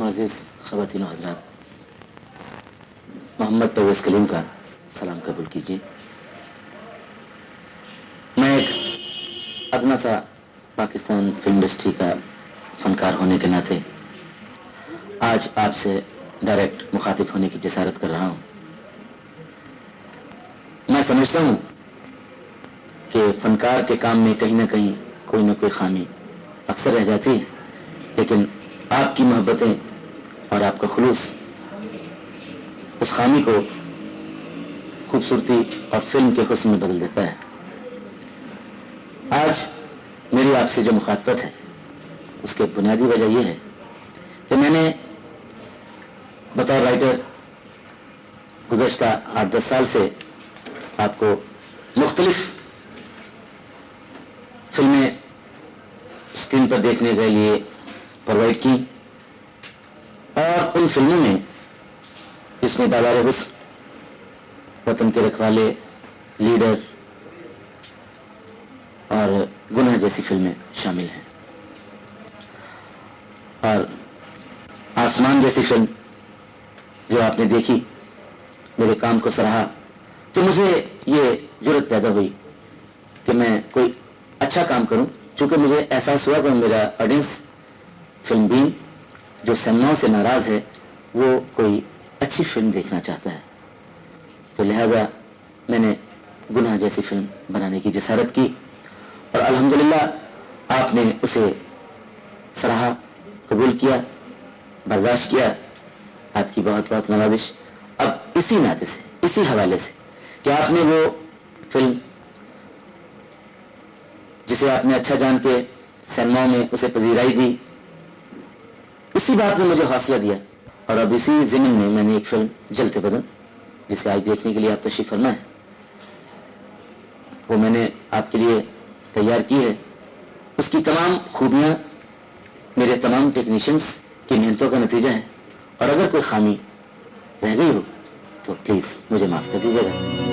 मुअज़्ज़िज़ ख़वातीन व हज़रात, मोहम्मद परवेज़ कलीम का सलाम कबूल कीजिए। मैं एक अदना सा पाकिस्तान फिल्म इंडस्ट्री का फ़नकार होने के नाते आज आपसे डायरेक्ट मुखातिब होने की जसारत कर रहा हूँ। मैं समझता हूँ कि फ़नकार के काम में कहीं ना कहीं कोई ना कोई खामी अक्सर रह जाती है, लेकिन आपकी मोहब्बतें और आपका खुलूस उस खामी को खूबसूरती और फिल्म के हुस्न में बदल देता है। आज मेरी आपसे जो मुखातबत है उसके बुनियादी वजह यह है कि मैंने बतौर राइटर गुज़श्ता 8-10 साल से आपको मुख्तलिफ फिल्में स्क्रीन पर देखने के लिए प्रोवाइड की, और उन फिल्मों में जिसमें बालारे हुस्न, वतन के रखवाले, लीडर और गुनाह जैसी फिल्में शामिल हैं। और आसमान जैसी फिल्म जो आपने देखी, मेरे काम को सराहा, तो मुझे ये जुर्रत पैदा हुई कि मैं कोई अच्छा काम करूं, क्योंकि मुझे एहसास हुआ कि मेरा ऑडियंस फिल्म बीन जो सिनेमाओं से नाराज़ है वो कोई अच्छी फिल्म देखना चाहता है। तो लिहाजा मैंने गुनाह जैसी फिल्म बनाने की जसारत की और अल्हम्दुलिल्लाह आपने उसे सराहा, कबूल किया, बर्दाश्त किया। आपकी बहुत बहुत नवाजिश। अब इसी नाते से, इसी हवाले से कि आपने वो फिल्म जिसे आपने अच्छा जान के सिनेमा में उसे पजीराई दी, उसी बात ने मुझे हौसला दिया। और अब इसी ज़मीन में मैंने एक फिल्म जलते बदन, जिसे आज देखने के लिए आप तशरीफ़ फरमा है, वो मैंने आपके लिए तैयार की है। उसकी तमाम खूबियाँ मेरे तमाम टेक्नीशियंस की मेहनतों का नतीजा है, और अगर कोई खामी रह गई हो तो प्लीज़ मुझे माफ़ कर दीजिएगा।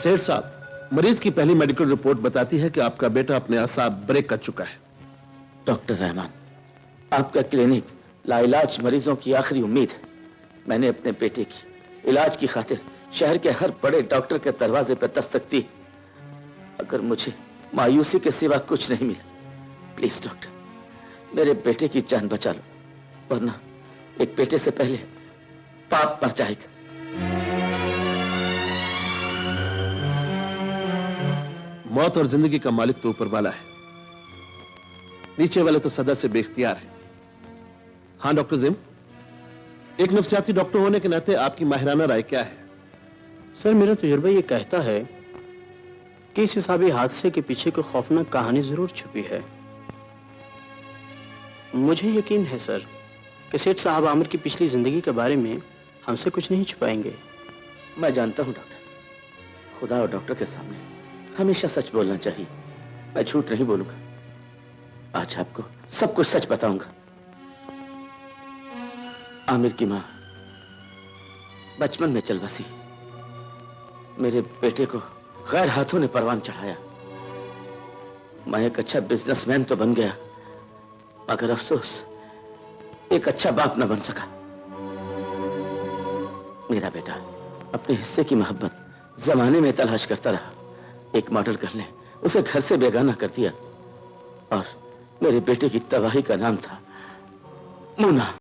सेठ साहब, मरीज की पहली मेडिकल रिपोर्ट बताती है कि आपका बेटा अपने असाब ब्रेक कर चुका है। डॉक्टर रहमान, आपका क्लिनिक लाइलाज मरीजों की आखिरी उम्मीद है। मैंने अपने बेटे की इलाज की खातिर शहर के हर बड़े डॉक्टर के दरवाजे पर दस्तक दी। अगर मुझे मायूसी के सिवा कुछ नहीं मिला, प्लीज डॉक्टर, मेरे बेटे की जान बचा लो, वरना एक बेटे से पहले पाप मर जाएगा। मौत और जिंदगी का मालिक तो ऊपर वाला है, नीचे वाले तो सदा से बेख्तियार है। हाँ डॉक्टर जिम, एक नफ्सियाती डॉक्टर होने के नाते आपकी माहिराना राय क्या है? सर, मेरा तजुर्बा ये कहता है कि इस हिसाबी हादसे के पीछे कोई खौफनाक कहानी जरूर छुपी है। मुझे यकीन है सर कि सेठ साहब आमिर की पिछली जिंदगी के बारे में हमसे कुछ नहीं छुपाएंगे। मैं जानता हूं डॉक्टर, खुदा और डॉक्टर के सामने हमेशा सच बोलना चाहिए। मैं झूठ नहीं बोलूंगा। आज आपको सब कुछ सच बताऊंगा। आमिर की मां बचपन में चल बसी। मेरे बेटे को गैर हाथों ने परवान चढ़ाया। मैं एक अच्छा बिजनेसमैन तो बन गया, मगर अफसोस एक अच्छा बाप न बन सका। मेरा बेटा अपने हिस्से की मोहब्बत जमाने में तलाश करता रहा। एक मॉडल करने उसे घर से बेगाना कर दिया, और मेरे बेटे की तबाही का नाम था मुन्ना।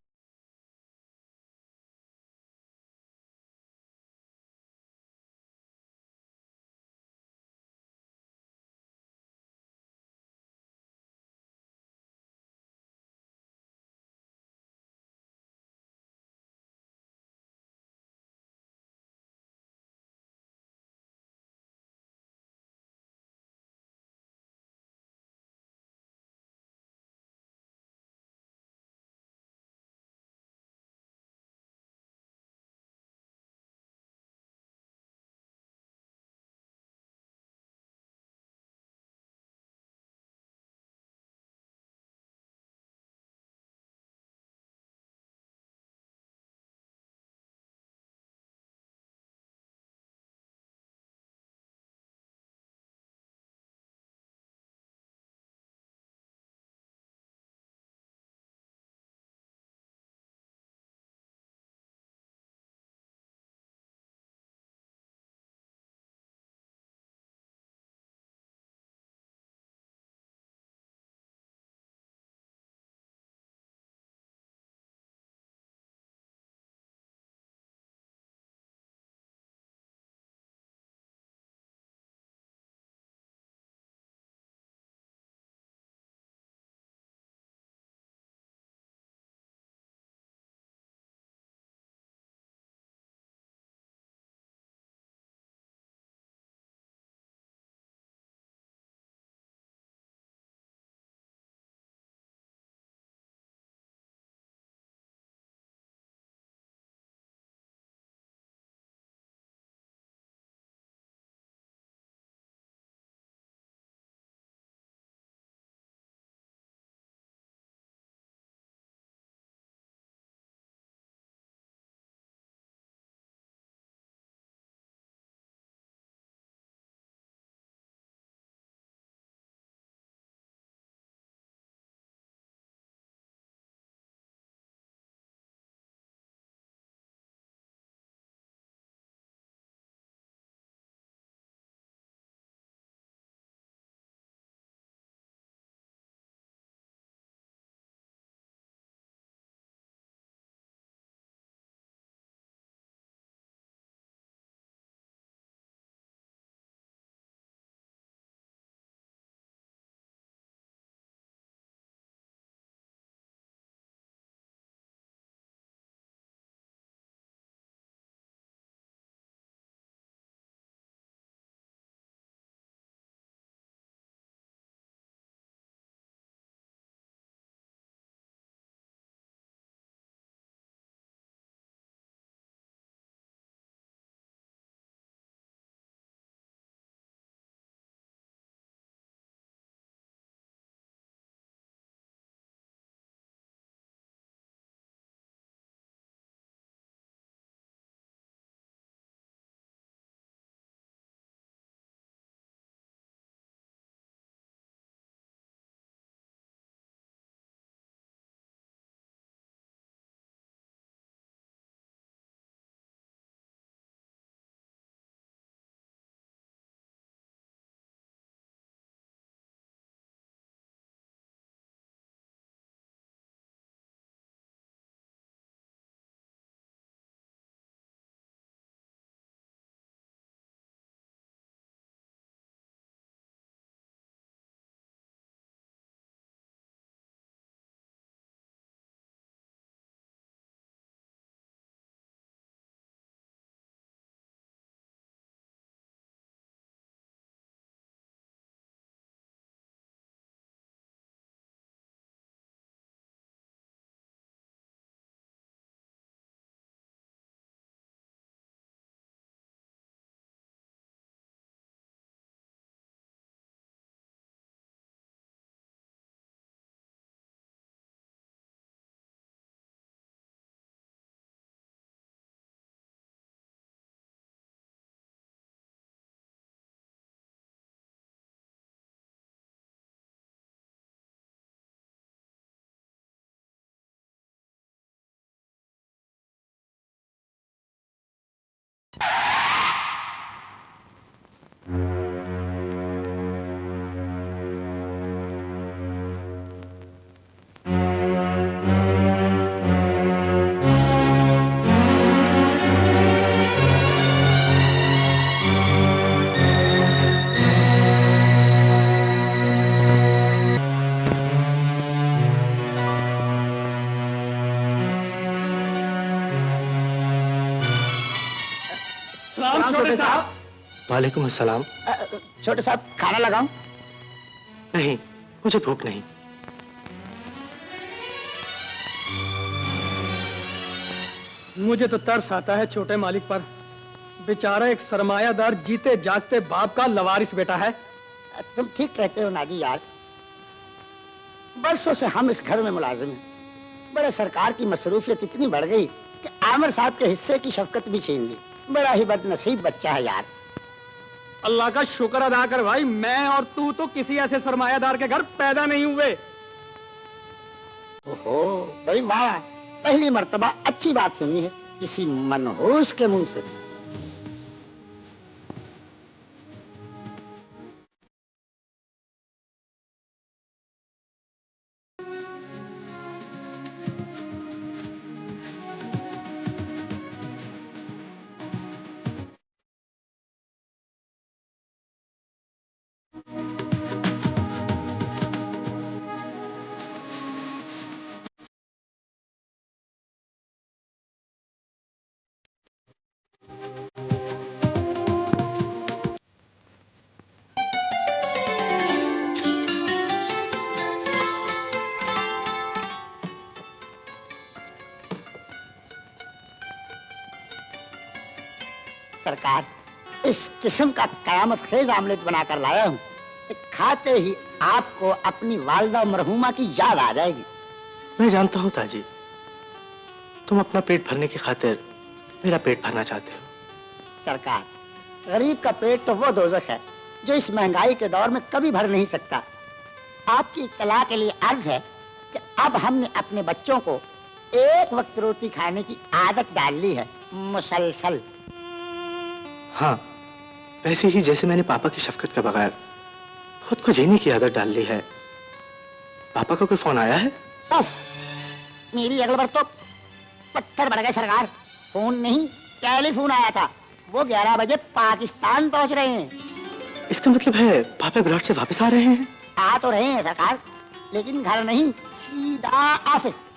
छोटे साहब। वालेकुम अस्सलाम। छोटे साहब खाना लगाऊं? नहीं, मुझे भूख नहीं। मुझे तो तरस आता है छोटे मालिक पर। बेचारा एक सरमायादार जीते जागते बाप का लवारिस बेटा है। तुम ठीक कहते हो नाजी यार। बरसों से हम इस घर में मुलाजिम हैं। बड़े सरकार की मसरूफियत इतनी बढ़ गई कि आमिर साहब के हिस्से की शफकत भी छीन ली। बड़ा ही बदनसीब बच्चा है यार। अल्लाह का शुक्र अदा कर भाई, मैं और तू तो किसी ऐसे सरमायादार के घर पैदा नहीं हुए। ओहो भाई वाह, पहली मर्तबा अच्छी बात सुनी है किसी मनहूस के मुंह से। सरकार, इस किस्म का कयामत खेज आमलेट बनाकर लाया हूँ। खाते ही आपको अपनी वालिदा मरहूमा की याद आ जाएगी। मैं जानता हूँ ताजी, तुम अपना पेट भरने की खातिर मेरा पेट भरना चाहते हो। सरकार, गरीब का पेट तो वो दोज़ख है जो इस महंगाई के दौर में कभी भर नहीं सकता। आपकी इत्तला के लिए अर्ज है कि अब हमने अपने बच्चों को एक वक्त रोटी खाने की आदत डाल ली है, मुसलसल। हाँ, वैसे ही जैसे मैंने पापा की शफकत के बगैर खुद को जीने की आदत डाल ली है। पापा का कोई फोन आया है? उफ, मेरी अगल बार तो पत्थर बढ़ गए सरकार। फोन नहीं, टेलीफोन आया था। वो 11 बजे पाकिस्तान पहुंच रहे हैं। इसका मतलब है पापा विराट से वापस आ रहे हैं? आ तो रहे हैं सरकार, लेकिन घर नहीं, सीधा ऑफिस।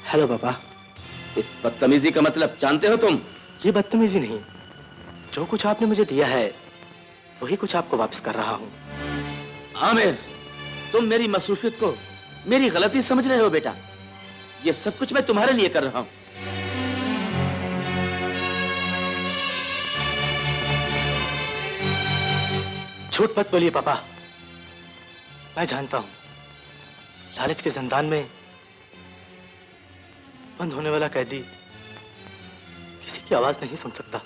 हेलो पापा। इस बदतमीजी का मतलब जानते हो तुम? ये बदतमीजी नहीं, जो कुछ आपने मुझे दिया है वही कुछ आपको वापस कर रहा हूँ। आमिर, तुम मेरी मसरूफियत को मेरी गलती समझ रहे हो बेटा। ये सब कुछ मैं तुम्हारे लिए कर रहा हूँ। झूठ मत बोलिए पापा। मैं जानता हूं लालच के जिंदान में बंद होने वाला कैदी किसी की आवाज नहीं सुन सकता।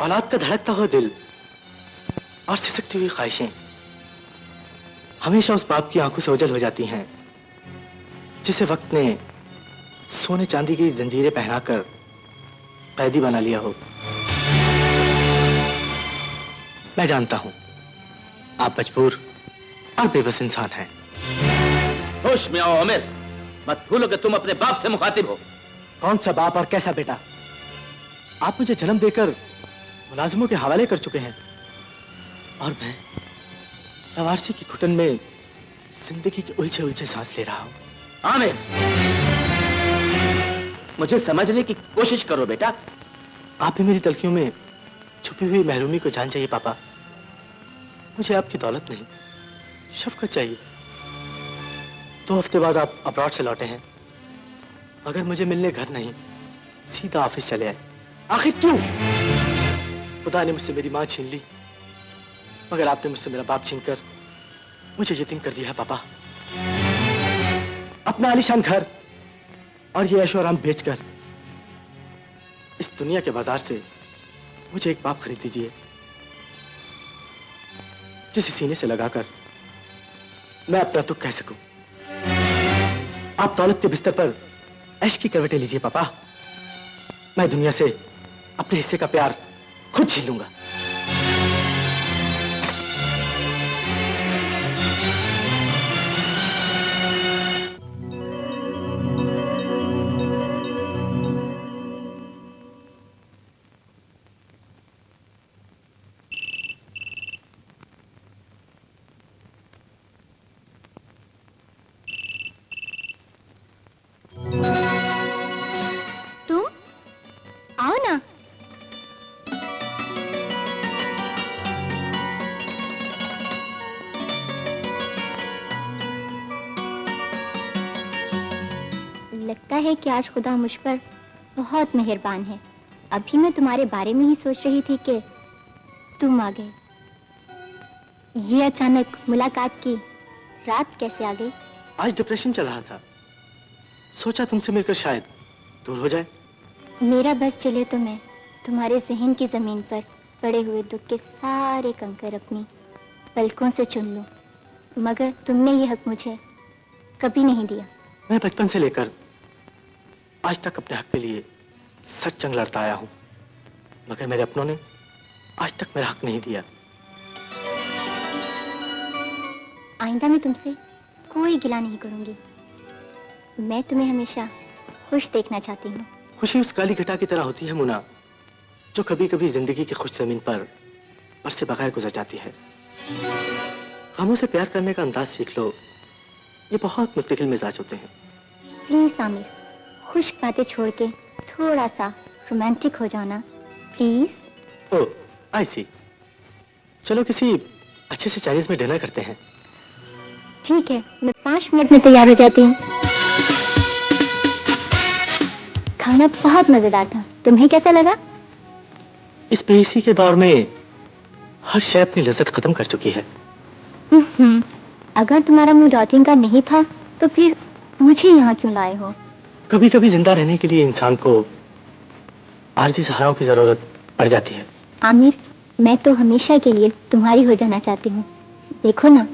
औलाद का धड़कता हुआ दिल और सिसकती हुई ख्वाहिशें हमेशा उस बाप की आंखों से ओझल हो जाती हैं जिसे वक्त ने सोने चांदी की जंजीरें पहनाकर कैदी बना लिया हो। मैं जानता हूं आप मजबूर और बेबस इंसान हैं। होश में आओ आमिर, मत भूलो कि तुम अपने बाप से मुखातिब हो। कौन सा बाप और कैसा बेटा? आप मुझे जन्म देकर मुलाजिमों के हवाले कर चुके हैं और मैं लवारसी की घुटन में जिंदगी के उलझे उलझे सांस ले रहा हूं। आमिर, मुझे समझने की कोशिश करो बेटा। आप भी मेरी तलखियों में छुपी हुई महरूमी को जान जाइए पापा। मुझे आपकी दौलत नहीं, शफकत चाहिए। 2 हफ्ते बाद आप अब्रॉड से लौटे हैं, मगर मुझे मिलने घर नहीं, सीधा ऑफिस चले आए। आखिर क्यों? खुदा ने मुझसे मेरी मां छीन ली मगर आपने मुझसे मेरा बाप छीनकर मुझे यतीम कर दिया है पापा। अपना आलीशान घर और ये ऐशो आराम बेचकर इस दुनिया के बाजार से मुझे एक बाप खरीद दीजिए, जिसे सीने से लगाकर मैं अपना दुख कह सकूं। आप दौलत के बिस्तर पर ऐश की करवटें लीजिए पापा। मैं दुनिया से अपने हिस्से का प्यार खुद छीन लूंगा। तुम आओ ना। लगता है कि आज खुदा मुझ पर बहुत मेहरबान है। अभी मैं तुम्हारे बारे में ही सोच रही थी कि तुम आ गए। ये अचानक मुलाकात की रात कैसे आ गई? आज डिप्रेशन चल रहा था, सोचा तुमसे मिलकर शायद दूर हो जाए। मेरा बस चले तो मैं तुम्हारे जहन की जमीन पर पड़े हुए दुख के सारे कंकर अपनी पलकों से चुन लूं, मगर तुमने ये हक मुझे कभी नहीं दिया। मैं बचपन से लेकर आज तक अपने हक के लिए सच जंग लड़ता आया हूं, मगर मेरे अपनों ने आज तक मेरा हक नहीं दिया। आइंदा मैं तुमसे कोई गिला नहीं करूंगी। मैं तुम्हें हमेशा खुश देखना चाहती हूँ। खुशी उस काली घटा की तरह होती है मुना, जो कभी कभी जिंदगी की खुश जमीन पर बरसे बगैर गुजर जाती है। गमों से प्यार करने का अंदाज सीख लो, ये बहुत मुस्तकिल मिजाज होते हैं। प्लीज आमिर, खुश्क बातें छोड़ के थोड़ा सा रोमांटिक हो जाना प्लीज। ओह आई सी। चलो किसी अच्छे से चाइनीज में डिनर करते हैं। ठीक है, मैं 5 मिनट में तैयार हो जाती हूँ। खाना बहुत मजेदार था, तुम्हें कैसा लगा? इस बेइसी के दौर में हर शय अपनी लज्जत खत्म कर चुकी है। अगर तुम्हारा मूड आउटिंग का नहीं था तो फिर मुझे यहाँ क्यों लाए हो? कभी कभी जिंदा रहने के लिए इंसान को आरजी सहाराओं की जरूरत पड़ जाती है। आमिर, मैं तो हमेशा के लिए तुम्हारी हो जाना चाहती हूँ। देखो ना,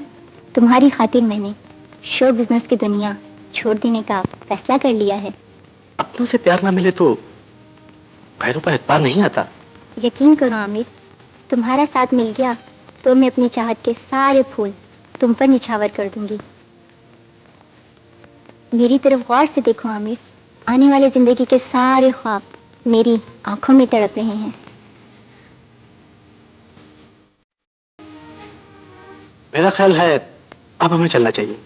तुम्हारी खातिर मैंने शो बिजनेस की दुनिया छोड़ देने का फैसला कर लिया है। अपनों से प्यार ना मिले तो गैरों पर एतबार नहीं आता। यकीन करो आमिर, तुम्हारा साथ मिल गया तो मैं अपनी चाहत के सारे फूल तुम पर निछावर कर दूंगी। मेरी तरफ गौर से देखो आमिर, आने वाले जिंदगी के सारे ख्वाब मेरी आंखों में तड़प रहे हैं। मेरा ख्याल है अब हमें चलना चाहिए।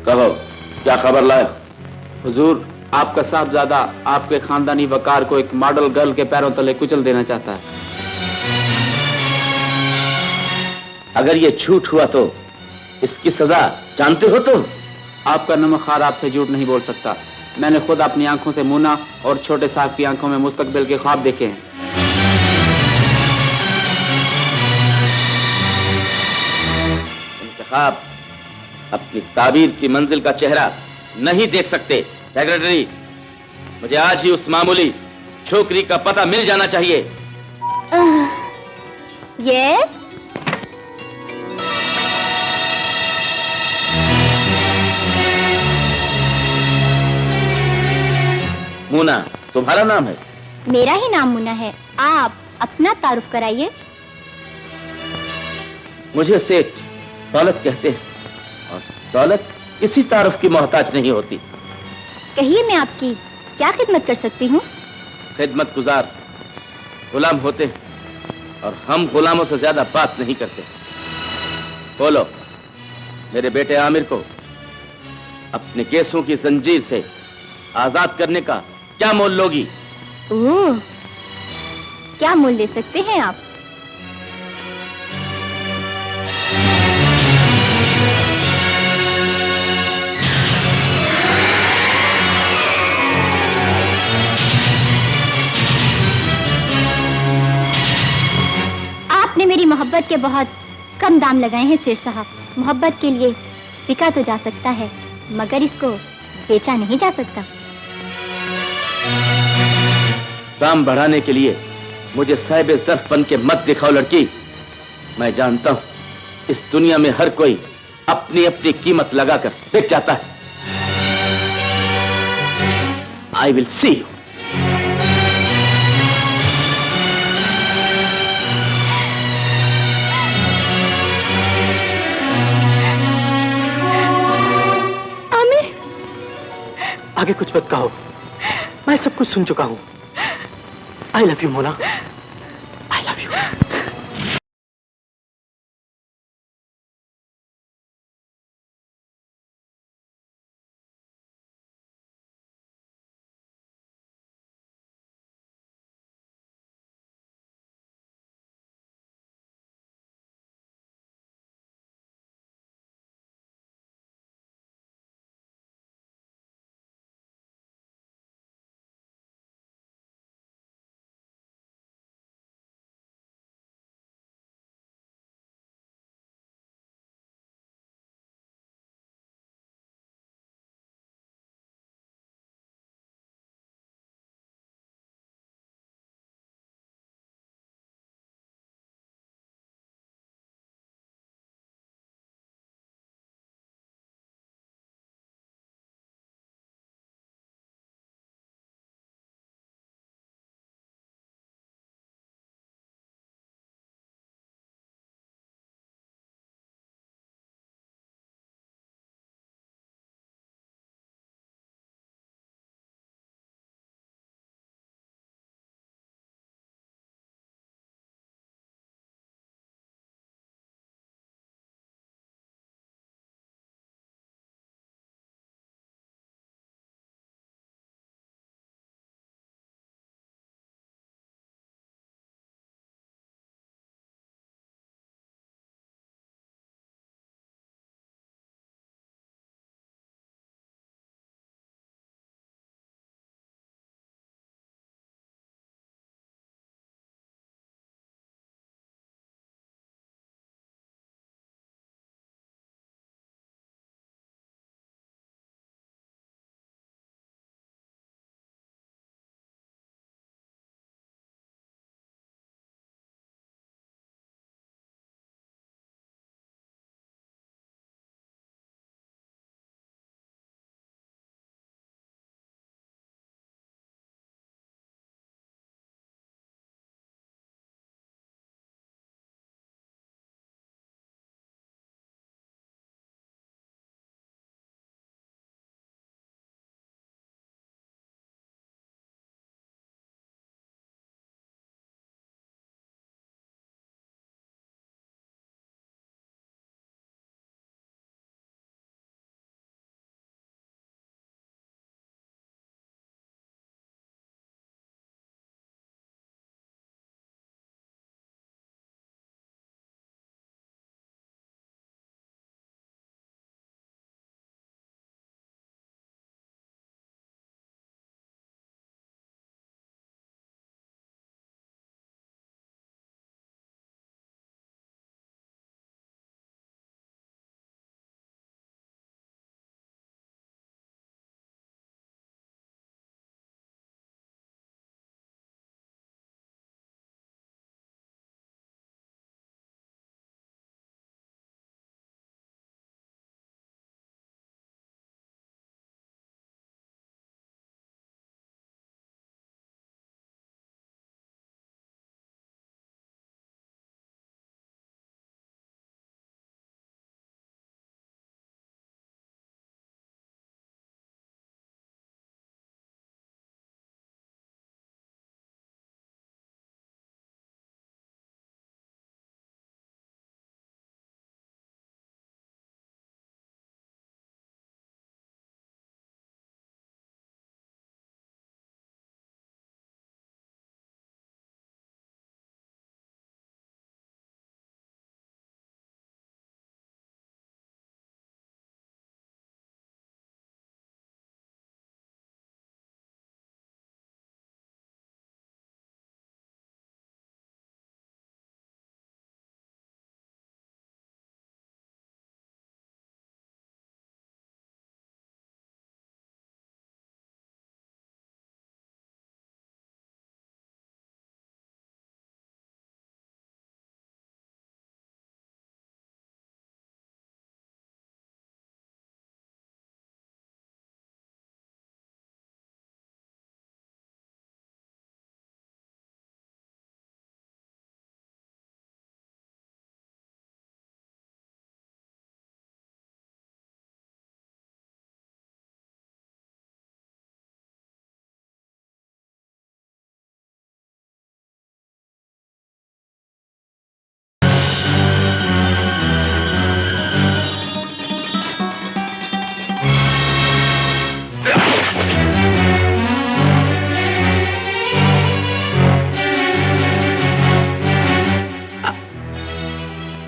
कहो, क्या खबर लाए? हुजूर, आपका साहबजादा आपके खानदानी वकार को एक मॉडल गर्ल के पैरों तले कुचल देना चाहता है। अगर ये झूठ हुआ तो इसकी सजा जानते हो तुम? आपका नमकखार आपसे झूठ नहीं बोल सकता। मैंने खुद अपनी आंखों से मुन्ना और छोटे साहब की आंखों में मुस्तकबिल के ख्वाब देखे हैं। इंतखाब अपनी ताबीर की मंजिल का चेहरा नहीं देख सकते। सेक्रेटरी, मुझे आज ही उस मामूली छोकरी का पता मिल जाना चाहिए। यस। मुना तुम्हारा नाम है? मेरा ही नाम मुन्ना है। आप अपना तारुफ कराइए। मुझे सेठ दौलत कहते हैं और दौलत किसी तारुफ की मोहताज नहीं होती। कहिए, मैं आपकी क्या खिदमत कर सकती हूँ? खिदमत गुजार गुलाम होते हैं और हम गुलामों से ज्यादा बात नहीं करते। बोलो, मेरे बेटे आमिर को अपने केसों की जंजीर से आजाद करने का क्या मोल लोगी? ओह, क्या मोल ले सकते हैं आप? आपने मेरी मोहब्बत के बहुत कम दाम लगाए हैं सेठ साहब। मोहब्बत के लिए बिका तो जा सकता है, मगर इसको बेचा नहीं जा सकता। दाम बढ़ाने के लिए मुझे साहिब ज़र्फ बन के मत दिखाओ लड़की। मैं जानता हूं इस दुनिया में हर कोई अपनी अपनी कीमत लगाकर बिक जाता है। I will see you. Aamir, आगे कुछ मत कहो, मैं सब कुछ सुन चुका हूँ। I love you Mona, I love you.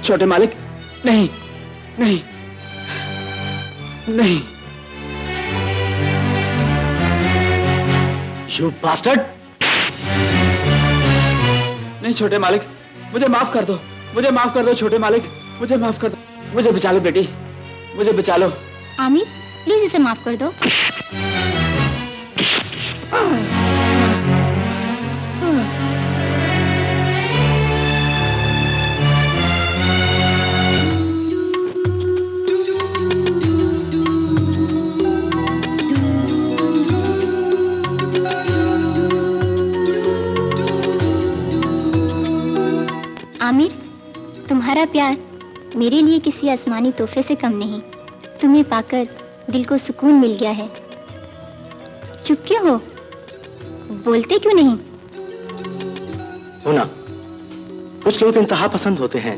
छोटे मालिक, नहीं नहीं नहीं। You bastard! नहीं छोटे मालिक, मुझे माफ कर दो, मुझे माफ कर दो छोटे मालिक, मुझे माफ कर दो, मुझे बचा लो बेटी, मुझे बचा लो। आमिर, प्लीज इसे माफ कर दो। आमिर, तुम्हारा प्यार मेरे लिए किसी आसमानी तोहफे से कम नहीं। तुम्हें पाकर दिल को सुकून मिल गया है। चुप क्यों हो? बोलते क्यों नहीं? मुन्ना, कुछ लोग इंतहा पसंद होते हैं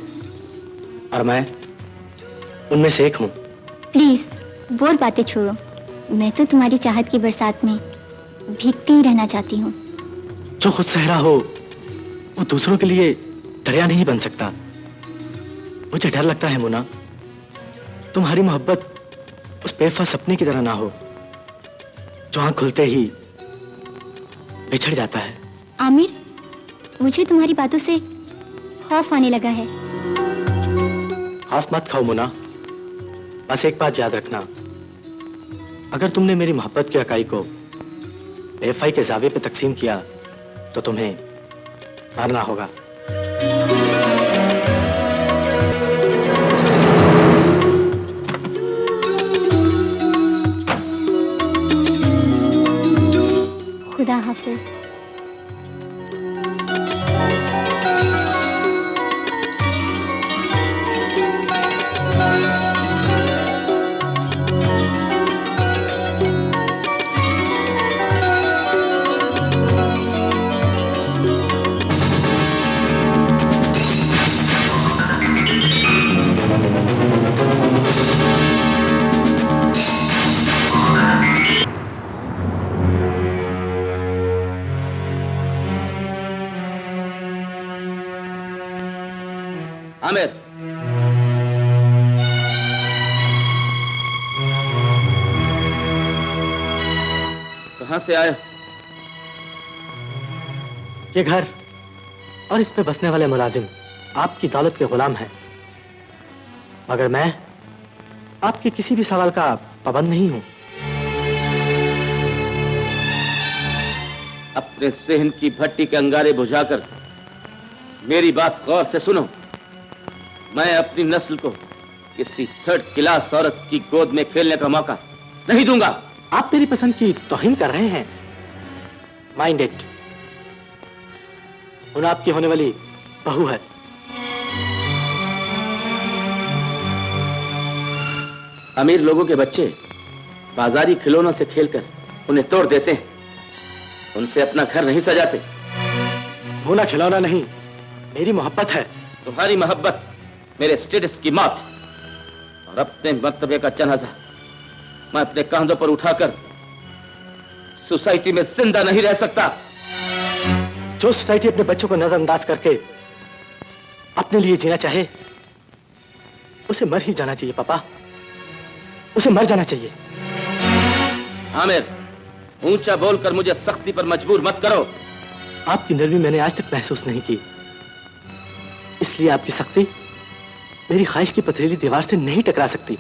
और मैं उनमें से एक हूँ। प्लीज बोर बातें छोड़ो। मैं तो तुम्हारी चाहत की बरसात में भीगती ही रहना चाहती हूँ। जो खुद सहरा हो वो दूसरों के लिए दरिया नहीं बन सकता। मुझे डर लगता है मुन्ना, तुम्हारी मोहब्बत उस बेवफा सपने की तरह ना हो जो आंख खुलते ही बिछड़ जाता है। आमिर, मुझे तुम्हारी बातों से खौफ आने लगा है। खौफ मत खाओ मुन्ना, बस एक बात याद रखना, अगर तुमने मेरी मोहब्बत की इकाई को बेवफाई के जावे पे तकसीम किया तो तुम्हें मरना होगा। खुदा हाफिज। आमिर, कहां से आए? ये घर और इस पे बसने वाले मुलाजिम आपकी दौलत के गुलाम हैं, मगर मैं आपके किसी भी सवाल का पाबंद नहीं हूं। अपने सेहन की भट्टी के अंगारे बुझाकर मेरी बात गौर से सुनो। मैं अपनी नस्ल को किसी थर्ड क्लास औरत की गोद में खेलने का मौका नहीं दूंगा। आप मेरी पसंद की तौहीन कर रहे हैं। माइंड इट, उन आपकी होने वाली बहू है। अमीर लोगों के बच्चे बाजारी खिलौनों से खेलकर उन्हें तोड़ देते हैं, उनसे अपना घर नहीं सजाते। वो ना खिलौना नहीं, मेरी मोहब्बत है। तुम्हारी मोहब्बत मेरे स्टेटस की मौत और अपने मर्तबे का जनाजा मैं अपने कंधों पर उठाकर सोसाइटी में जिंदा नहीं रह सकता। जो सोसाइटी अपने बच्चों को नजरअंदाज करके अपने लिए जीना चाहे उसे मर ही जाना चाहिए पापा, उसे मर जाना चाहिए। आमिर, ऊंचा बोलकर मुझे सख्ती पर मजबूर मत करो। आपकी नरमी मैंने आज तक महसूस नहीं की, इसलिए आपकी सख्ती मेरी ख्वाहिश की पथरीली दीवार से नहीं टकरा सकती।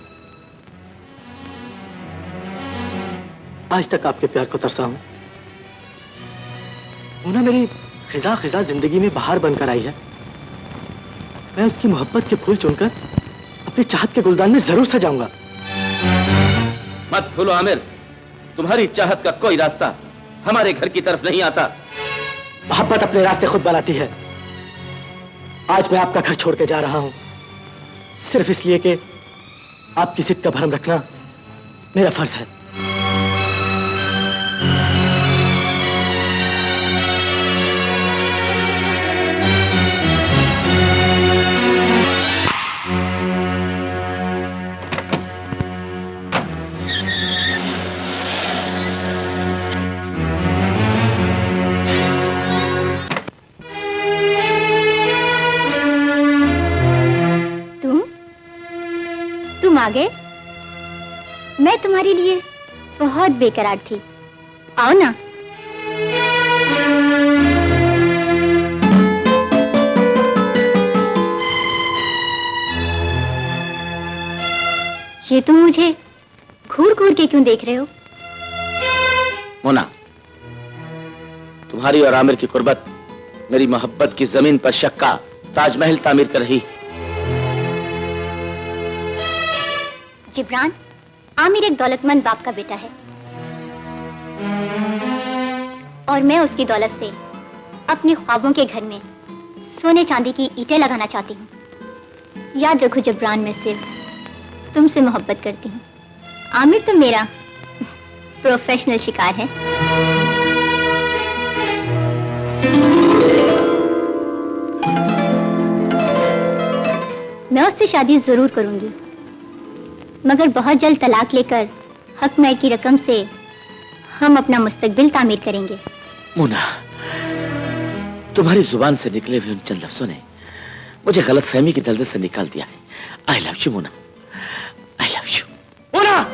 आज तक आपके प्यार को तरसा हूं। मुन्ना मेरी खिजा खिजा जिंदगी में बहार बनकर आई है। मैं उसकी मोहब्बत के फूल चुनकर अपनी चाहत के गुलदान में जरूर सजाऊंगा। मत भूलो आमिर, तुम्हारी चाहत का कोई रास्ता हमारे घर की तरफ नहीं आता। मोहब्बत अपने रास्ते खुद बनाती है। आज मैं आपका घर छोड़ के जा रहा हूं, सिर्फ इसलिए कि आपकी जिद का भरम रखना मेरा फर्ज है। आ गए। मैं तुम्हारे लिए बहुत बेकरार थी। आओ ना। ये तुम मुझे घूर घूर के क्यों देख रहे हो? मोना, तुम्हारी और आमिर की कुर्बत मेरी मोहब्बत की जमीन पर शक्का ताजमहल तामीर कर रही। जिब्रान, आमिर एक दौलतमंद बाप का बेटा है और मैं उसकी दौलत से अपने ख्वाबों के घर में सोने चांदी की ईंटें लगाना चाहती हूँ। याद रखो जिब्रान, मैं सिर्फ तुमसे मोहब्बत करती हूँ। आमिर तो मेरा प्रोफेशनल शिकार है। मैं उससे शादी जरूर करूंगी, मगर बहुत जल्द तलाक लेकर हक महर की रकम से हम अपना मुस्तकबिल तामीर करेंगे। मोना, तुम्हारी जुबान से निकले हुए उन चंद लफ्जों ने मुझे गलतफहमी की दलदल से निकाल दिया है। I love you Mona, I love you Mona.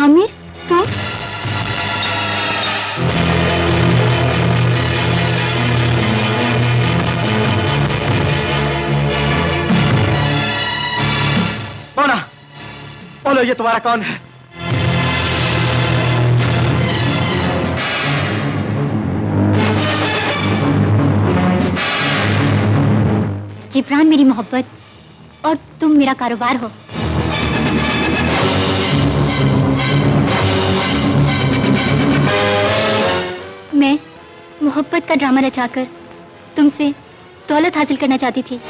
Aamir, तुम? मोना, बोलो ये तुम्हारा कौन है? जिब्रान मेरी मोहब्बत और तुम मेरा कारोबार हो। मैं मोहब्बत का ड्रामा रचाकर तुमसे दौलत हासिल करना चाहती थी,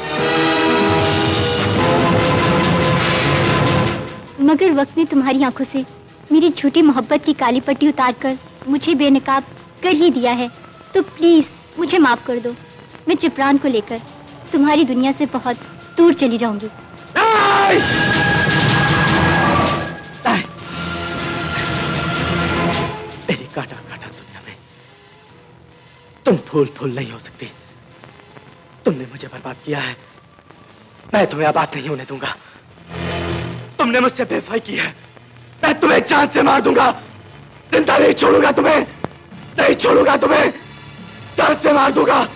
मगर वक्त ने तुम्हारी आंखों से मेरी झूठी मोहब्बत की काली पट्टी उतारकर मुझे बेनकाब कर ही दिया है। तो प्लीज मुझे माफ कर दो। मैं जिब्रान को लेकर तुम्हारी दुनिया से बहुत दूर चली जाऊंगी। मेरी काटा काटा दुनिया में तुम फूल फूल नहीं हो सकती। तुमने मुझे बर्बाद किया है, मैं तुम्हें आबाद नहीं होने दूंगा। तुमने मुझसे बेवफाई की है, मैं तुम्हें जान से मार दूंगा। जिंदा नहीं छोड़ूंगा तुम्हें, नहीं छोड़ूंगा तुम्हें, जान से मार दूंगा।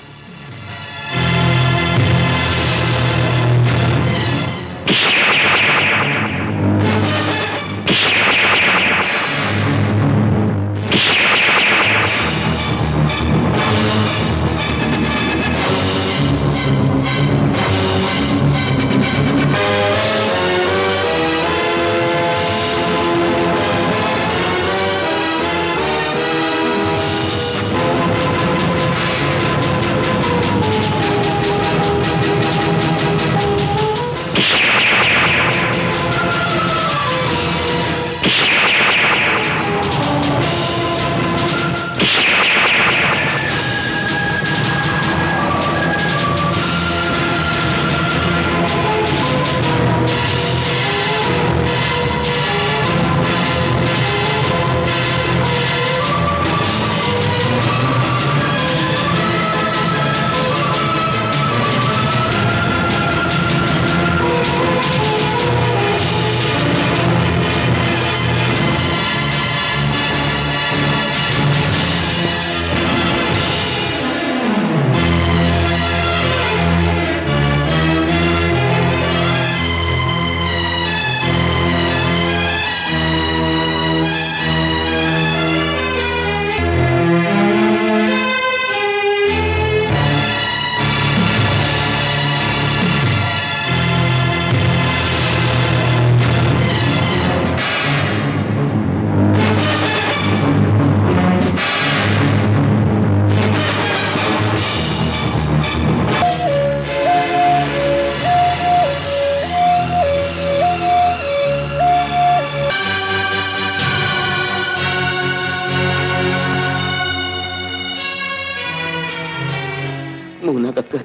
मोना का कत्ल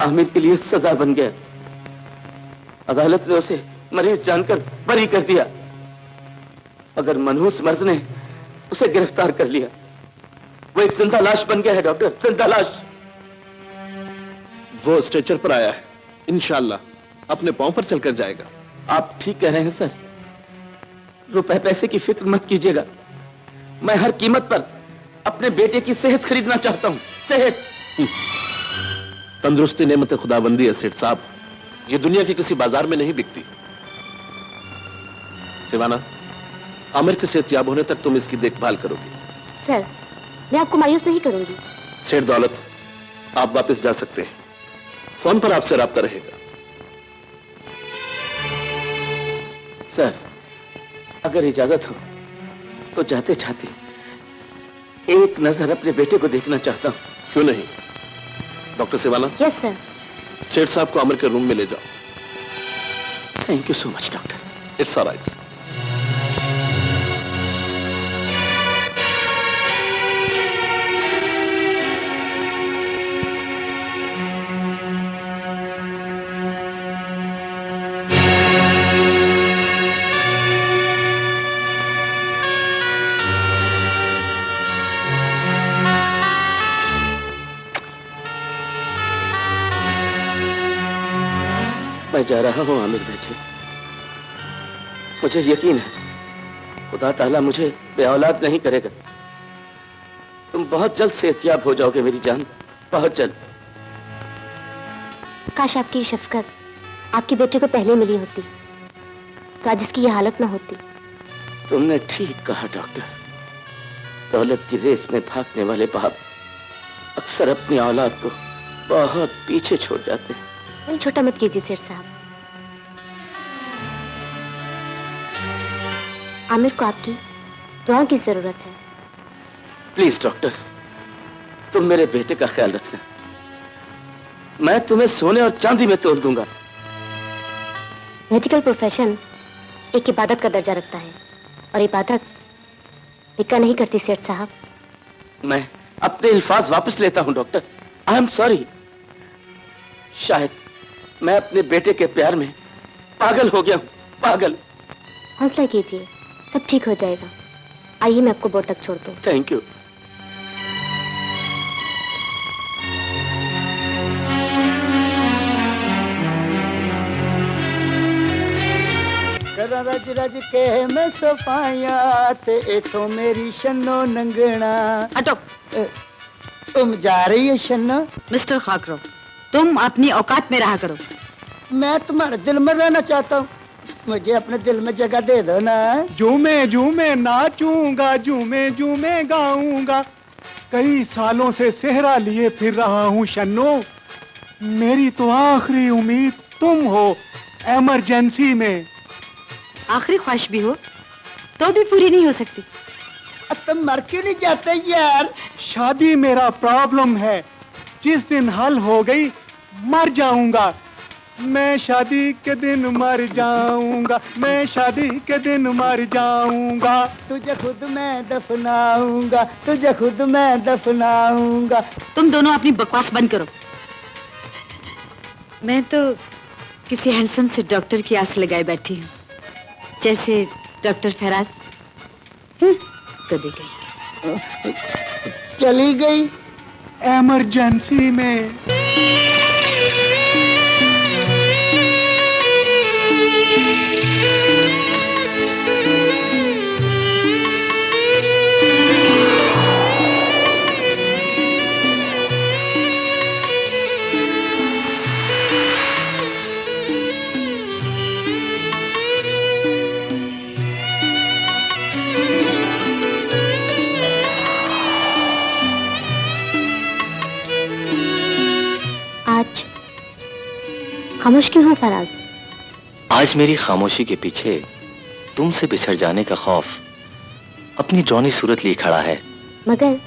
आमिर के लिए सजा बन गया। अदालत ने उसे मरीज जानकर बरी कर दिया। मगर मनहूस मर्द ने उसे गिरफ्तार कर लिया। वो एक जिंदा लाश बन गया है डॉक्टर, जिंदा लाश। वो स्ट्रेचर पर आया है, इंशाल्लाह अपने पांव पर चलकर जाएगा। आप ठीक कह रहे हैं सर। रुपए पैसे की फिक्र मत कीजिएगा, मैं हर कीमत पर अपने बेटे की सेहत खरीदना चाहता हूं, सेहत। तंदुरुस्ती नेमत खुदाबंदी है सेठ साहब, ये दुनिया के किसी बाजार में नहीं बिकती। सिवाना, आमिर की सेहतयाब होने तक तुम इसकी देखभाल करोगी। सर, मैं आपको मायूस नहीं करूंगी। सेठ दौलत, आप वापस जा सकते हैं, फोन पर आपसे राब्ता रहेगा। सर, अगर इजाजत हो तो जाते जाते एक नजर अपने बेटे को देखना चाहता हूं। क्यों नहीं? Doctor Siwana, yes sir. सेठ साहब को आमिर के रूम में ले जाओ। Thank you so much doctor. It's alright. मैं जा रहा हूं आमिर बेटे, मुझे यकीन है खुदा ताला मुझे बेऔलाद नहीं करेगा। तुम बहुत जल्द सेहतयाब हो जाओगे मेरी जान, बहुत जल्द। काश आपकी शफकत आपके बेटे को पहले मिली होती तो आज इसकी ये हालत ना होती। तुमने ठीक कहा डॉक्टर। दौलत की रेस में भागने वाले बाप अक्सर अपनी औलाद को बहुत पीछे छोड़ जाते हैं। नहीं, छोटा मत कीजिए सेठ साहब। आमिर को आपकी दुआओं की जरूरत है। प्लीज डॉक्टर, तुम मेरे बेटे का ख्याल रखना। मैं तुम्हें सोने और चांदी में तोड़ दूंगा। मेडिकल प्रोफेशन एक इबादत का दर्जा रखता है और इबादत बिका नहीं करती सेठ साहब। मैं अपने अल्फाज वापस लेता हूं डॉक्टर। I am sorry. शायद मैं अपने बेटे के प्यार में पागल हो गया हूं, पागल। हौसला कीजिए, सब ठीक हो जाएगा। आइए मैं आपको बोर्ड तक छोड़ दूं। Thank you. रज रज के मैं सफाया ते इथों मेरी शनो नंगना। हटो। तुम जा रही है शनो? मिस्टर खाकरो, तुम अपनी औकात में रहा करो। मैं तुम्हारे दिल में रहना चाहता हूँ, मुझे अपने दिल में जगह दे दो ना। झूमे झूमे नाचूंगा, झूमे झूमे गाऊंगा, कई सालों से सेहरा लिए फिर रहा हूँ शन्नो। मेरी तो आखिरी उम्मीद तुम हो इमरजेंसी में। आखिरी ख्वाहिश भी हो तो भी पूरी नहीं हो सकती। अब तुम मर क्यों नहीं जाते यार? शादी मेरा प्रॉब्लम है, जिस दिन हल हो गई मर जाऊंगा। मैं शादी के दिन मर जाऊंगा, मैं शादी के दिन मर जाऊंगा। तुझे खुद मैं दफनाऊंगा, तुझे खुद मैं दफनाऊंगा। तुम दोनों अपनी बकवास बंद करो। मैं तो किसी हैंडसम से डॉक्टर की आस लगाए बैठी हूँ, जैसे डॉक्टर फराज। कभी गई चली गई इमरजेंसी में। आज खामोश क्यों हो फराज? आज मेरी खामोशी के पीछे तुमसे बिछड़ जाने का खौफ अपनी जौनी सूरत लिए खड़ा है। मगर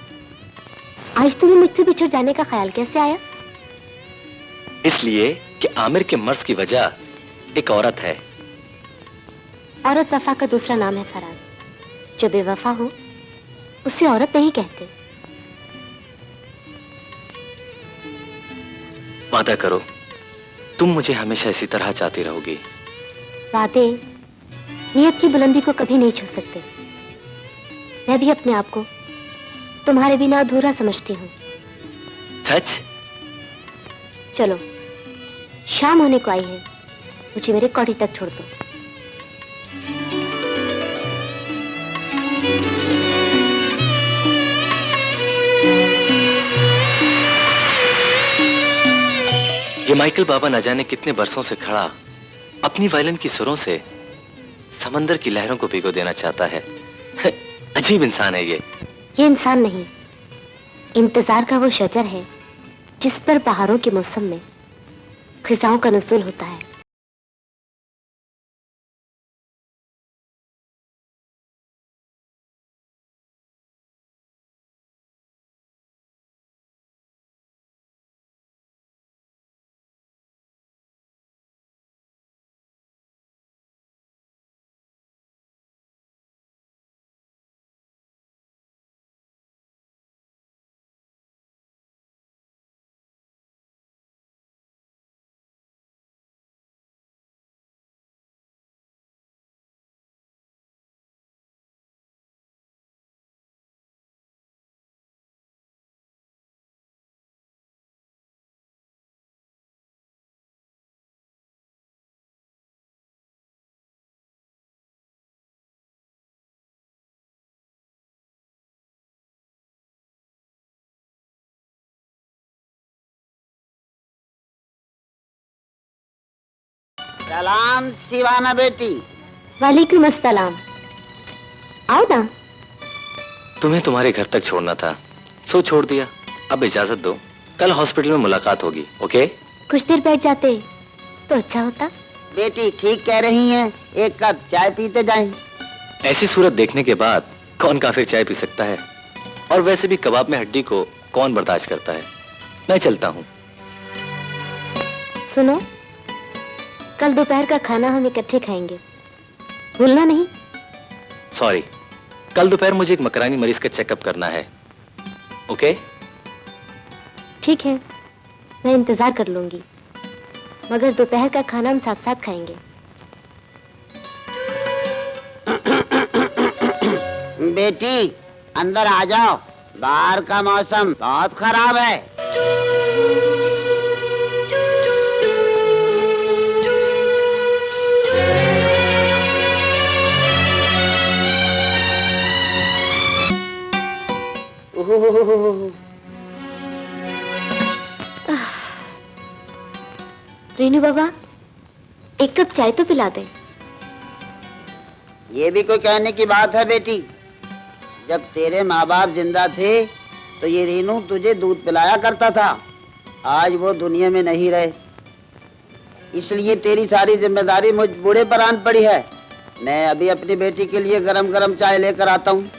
आज तुम्हें मुझसे बिछड़ जाने का ख्याल कैसे आया? इसलिए कि आमिर के मर्ज की वजह एक औरत है। औरत वफा का दूसरा नाम है फराज। जो बेवफा हो उसे औरत नहीं कहते। वादा करो तुम मुझे हमेशा इसी तरह चाहती रहोगी। वादे नियत की बुलंदी को कभी नहीं छू सकते। मैं भी अपने आप को तुम्हारे बिना अधूरा समझती हूँ। सच? चलो, शाम होने को आई है, मुझे मेरे कॉटेज तक छोड़ दो। ये माइकल बाबा न जाने कितने बरसों से खड़ा अपनी वायलिन की सुरों से समंदर की लहरों को भिगो देना चाहता है। अजीब इंसान है ये इंसान नहीं, इंतजार का वो शजर है जिस पर बहारों के मौसम में खिजाओं का नुज़ुल होता है। सलाम शिवाना बेटी। वालेकुम अस्सलाम। आओ ना। तुम्हें तुम्हारे घर तक छोड़ना था, सो छोड़ दिया। अब इजाजत दो, कल हॉस्पिटल में मुलाकात होगी। ओके? कुछ देर बैठ जाते तो अच्छा होता। बेटी ठीक कह रही हैं, एक कप चाय पीते जाएं। ऐसी सूरत देखने के बाद कौन काफिर चाय पी सकता है? और वैसे भी कबाब में हड्डी को कौन बर्दाश्त करता है? मैं चलता हूँ। सुनो, कल दोपहर का खाना हम इकट्ठे खाएंगे, भूलना नहीं। सॉरी, कल दोपहर मुझे एक मकरानी मरीज का चेकअप करना है। ओके? ठीक है, मैं इंतजार कर लूंगी, मगर दोपहर का खाना हम साथ साथ खाएंगे। बेटी अंदर आ जाओ, बाहर का मौसम बहुत खराब है। रीनू बाबा, एक कप चाय तो पिला दे। ये भी कोई कहने की बात है बेटी? जब तेरे माँ बाप जिंदा थे तो ये रीनू तुझे दूध पिलाया करता था। आज वो दुनिया में नहीं रहे, इसलिए तेरी सारी जिम्मेदारी मुझ बूढ़े पर आन पड़ी है। मैं अभी अपनी बेटी के लिए गरम गरम चाय लेकर आता हूँ।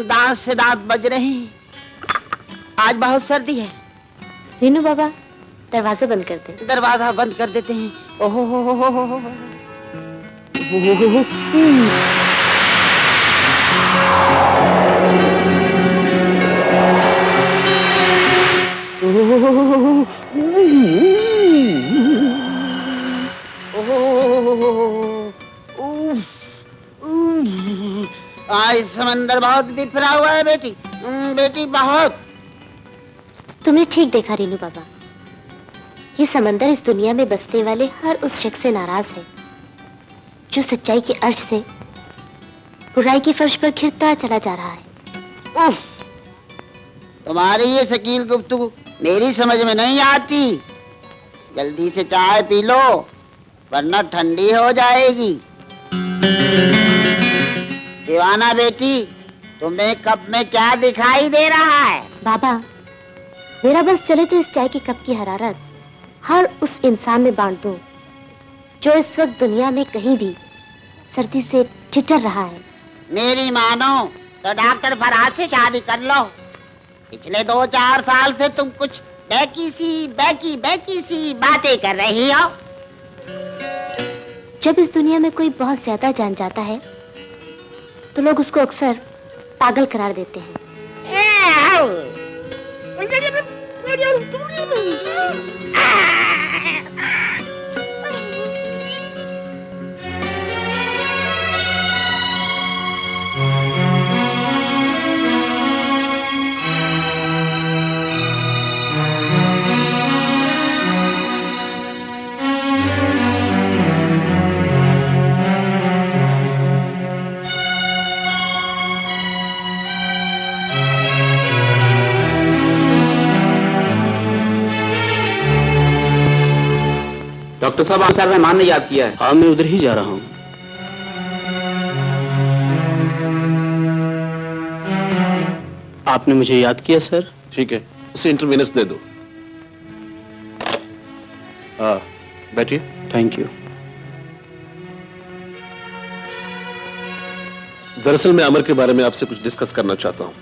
दांत से दांत बज रहे हैं, आज बहुत सर्दी है। रीनू बाबा, दरवाजा बंद कर दे। दरवाजा बंद कर देते हैं। ओहो हो हो। आज समंदर बहुत बिखरा हुआ है बेटी, बेटी बहुत। तुमने ठीक देखा रीनू बाबा, ये समंदर इस दुनिया में बसने वाले हर उस शख्स से नाराज है जो सच्चाई के अर्श से बुराई के फर्श पर खिरता चला जा रहा है। तुम्हारी ये शकील गुफ्तगू मेरी समझ में नहीं आती। जल्दी से चाय पी लो वरना ठंडी हो जाएगी। दीवाना बेटी, तुम्हें कप में क्या दिखाई दे रहा है? बाबा, मेरा बस चले तो इस चाय के कप की हरारत हर उस इंसान में बांट दूं जो इस वक्त दुनिया में कहीं भी सर्दी से ठिठुर रहा है। मेरी मानो तो डॉक्टर फराज से शादी कर लो। पिछले 2-4 साल से तुम कुछ बैकी सी बातें कर रही हो। जब इस दुनिया में कोई बहुत ज्यादा जान जाता है तो लोग उसको अक्सर पागल करार देते हैं। डॉक्टर साहब, आप सर रहमान ने याद किया है। हाँ, मैं उधर ही जा रहा हूँ। आपने मुझे याद किया सर? ठीक है, उसे इंटरवेनेंस दे दो। बैठिए। Thank you. दरअसल मैं आमिर के बारे में आपसे कुछ डिस्कस करना चाहता हूँ।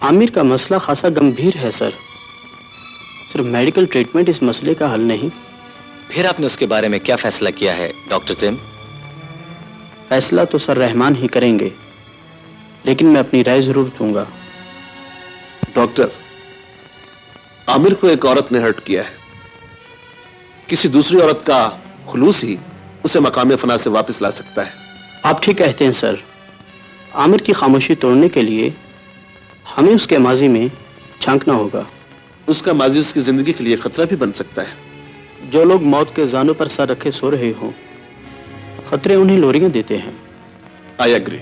आमिर का मसला खासा गंभीर है सर। सिर्फ मेडिकल ट्रीटमेंट इस मसले का हल नहीं। फिर आपने उसके बारे में क्या फैसला किया है डॉक्टर जिम? फैसला तो सर रहमान ही करेंगे, लेकिन मैं अपनी राय जरूर दूंगा। डॉक्टर, आमिर को एक औरत ने हर्ट किया है। किसी दूसरी औरत का खुलूस ही उसे मकाम फना से वापस ला सकता है। आप ठीक कहते हैं सर। आमिर की खामोशी तोड़ने के लिए हमें उसके माजी में झांकना होगा। उसका माजी उसकी जिंदगी के लिए खतरा भी बन सकता है। जो लोग मौत के जानों पर सर रखे सो रहे हो, खतरे उन्हें लोरियां देते हैं। I agree.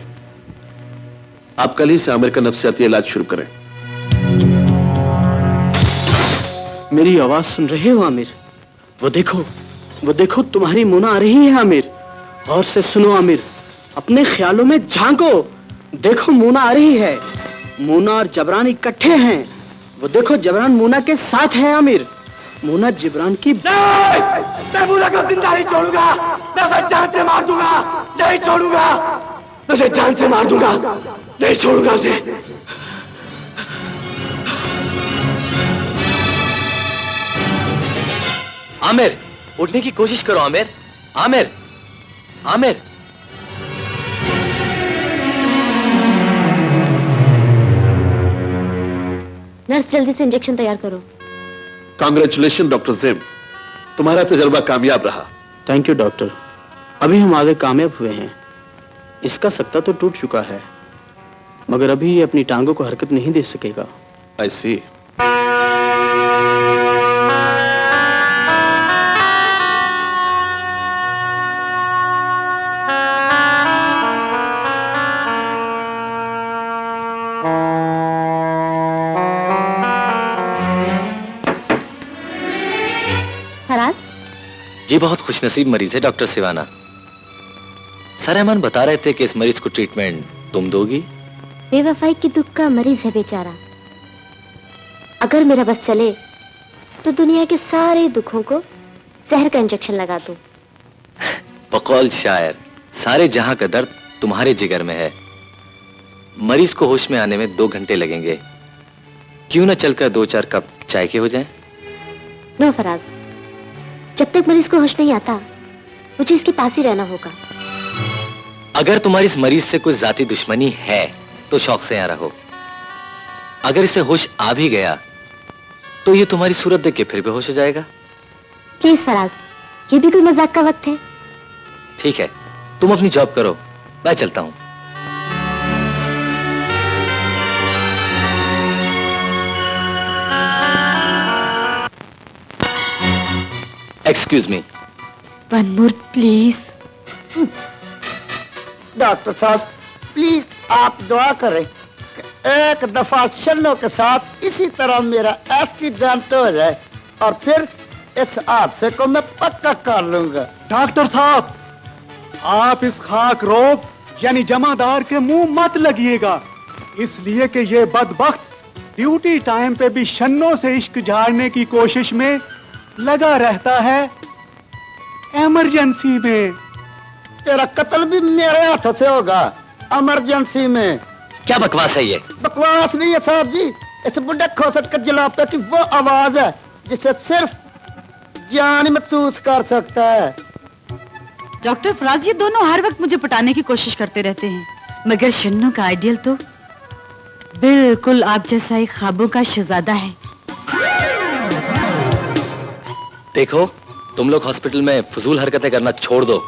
आप कल ही से आमिर का नफ्सियाती इलाज शुरू करें। मेरी आवाज सुन रहे हो आमिर? वो देखो तुम्हारी मोना आ रही है आमिर। गौर से सुनो आमिर, अपने ख्यालों में झांको। देखो मोना आ रही है। मोना और जबरान इकट्ठे हैं। वो देखो जबरान मोना के साथ है आमिर। मोना जिब्रान की मैं मोना को जिंदा नहीं छोड़ूंगा। मैं उसे जान से मार दूंगा, नहीं छोड़ूंगा। उसे जान से मार दूंगा, नहीं छोड़ूंगा उसे। आमिर, उठने की कोशिश करो आमिर। आमिर, आमिर। नर्स, जल्दी से इंजेक्शन तैयार करो। कांग्रेचुलेशन डॉक्टर जिम, तुम्हारा तजर्बा कामयाब रहा। Thank you doctor. अभी हम आगे कामयाब हुए हैं। इसका सक्ता तो टूट चुका है, मगर अभी ये अपनी टांगों को हरकत नहीं दे सकेगा। आई सी। फराज? जी, बहुत खुशनसीब मरीज है डॉक्टर सिवाना। सर रहमान बता रहे थे कि इस मरीज को ट्रीटमेंट तुम दोगी। बेवफाई की दुख का मरीज है बेचारा। अगर मेरा बस चले तो दुनिया के सारे दुखों को जहर का इंजेक्शन लगा दूं। बकौल शायर, सारे जहां का दर्द तुम्हारे जिगर में है। मरीज को होश में आने में 2 घंटे लगेंगे। क्यों न चलकर 2-4 कप चाय के हो जाएं? नो फराज, जब तक मरीज को होश नहीं आता मुझे इसके पास ही रहना होगा। अगर तुम्हारी इस मरीज से कोई जाती दुश्मनी है तो शौक से यहाँ रहो। अगर इसे होश आ भी गया तो ये तुम्हारी सूरत देख के फिर बेहोश हो जाएगा। प्लीज फराज, ये भी कोई मजाक का वक्त है? ठीक है, तुम अपनी जॉब करो, मैं चलता हूं। Excuse me. One more please. Doctor साहब, प्लीज आप दुआ करें कि एक दफा शन्नो के साथ इसी तरह मेरा एक्सीडेंट हो जाए और फिर इस हादसे को मैं पक्का कर लूंगा। डॉक्टर साहब, आप इस खाक रोब यानी जमादार के मुंह मत लगिएगा, इसलिए कि ये बदबख्त ड्यूटी टाइम पे भी शन्नो से इश्क झाड़ने की कोशिश में लगा रहता है। इमरजेंसी में तेरा कत्ल भी मेरे हाथों से होगा। इमरजेंसी में? क्या बकवास है ये? बकवास नहीं है साहब जी, इस बुढ़े खोसट के जलापे की वो आवाज है जिसे सिर्फ जान ही महसूस कर सकता है। डॉक्टर फराज, ये दोनों हर वक्त मुझे पटाने की कोशिश करते रहते हैं, मगर शन्नो का आइडियल तो बिल्कुल आप जैसा एक ख्वाबों का शहजादा है। देखो, तुम लोग हॉस्पिटल में फजूल हरकतें करना छोड़ दो,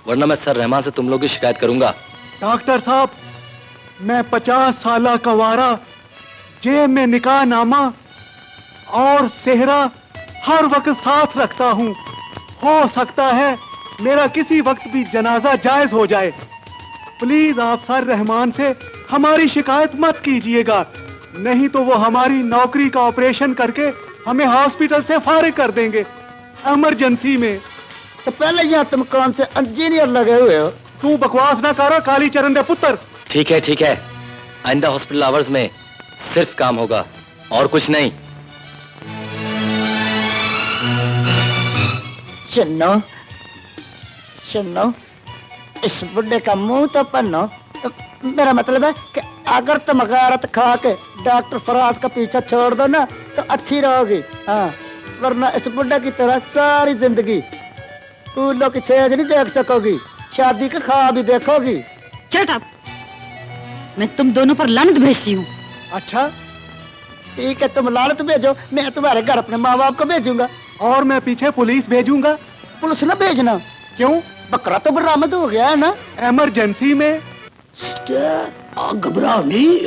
वरना मैं सर रहमान से तुम लोग की शिकायत करूंगा। डॉक्टर साहब, मैं 50 साल का वारा, जेब में निकाह नामा और सेहरा हर वक्त साथ रखता हूँ। हो सकता है मेरा किसी वक्त भी जनाजा जायज हो जाए। प्लीज आप सर रहमान से हमारी शिकायत मत कीजिएगा, नहीं तो वो हमारी नौकरी का ऑपरेशन करके हमें हॉस्पिटल से फारिग कर देंगे। इमरजेंसी में। तो पहले यहाँ तुम कौन से इंजीनियर लगे हुए हो? तू बकवास ना करो काली चरण दे पुत्र। ठीक है आइंदा हॉस्पिटल आवर्स में सिर्फ काम होगा और कुछ नहीं। सुनो सुनो, इस बुड्ढे का मुंह तो पन्नो। तो मेरा मतलब है कि अगर तुम गैरत खा के डॉक्टर फराज का पीछा छोड़ दो ना तो अच्छी रहोगी। हाँ, वरना इस बुड्ढे की तरह सारी जिंदगी फूलों की छेज नहीं देख सकोगी, शादी का ख्वाब भी देखोगी। Shut up! मैं तुम दोनों पर लानत भेजती हूँ। अच्छा ठीक है, तुम लानत भेजो, मैं तुम्हारे घर अपने माँ बाप को भेजूंगा। और मैं पीछे पुलिस भेजूंगा। पुलिस न भेजना। क्यों? बकरा तो बरामद हो गया है ना। इमरजेंसी में। घबराओ नहीं,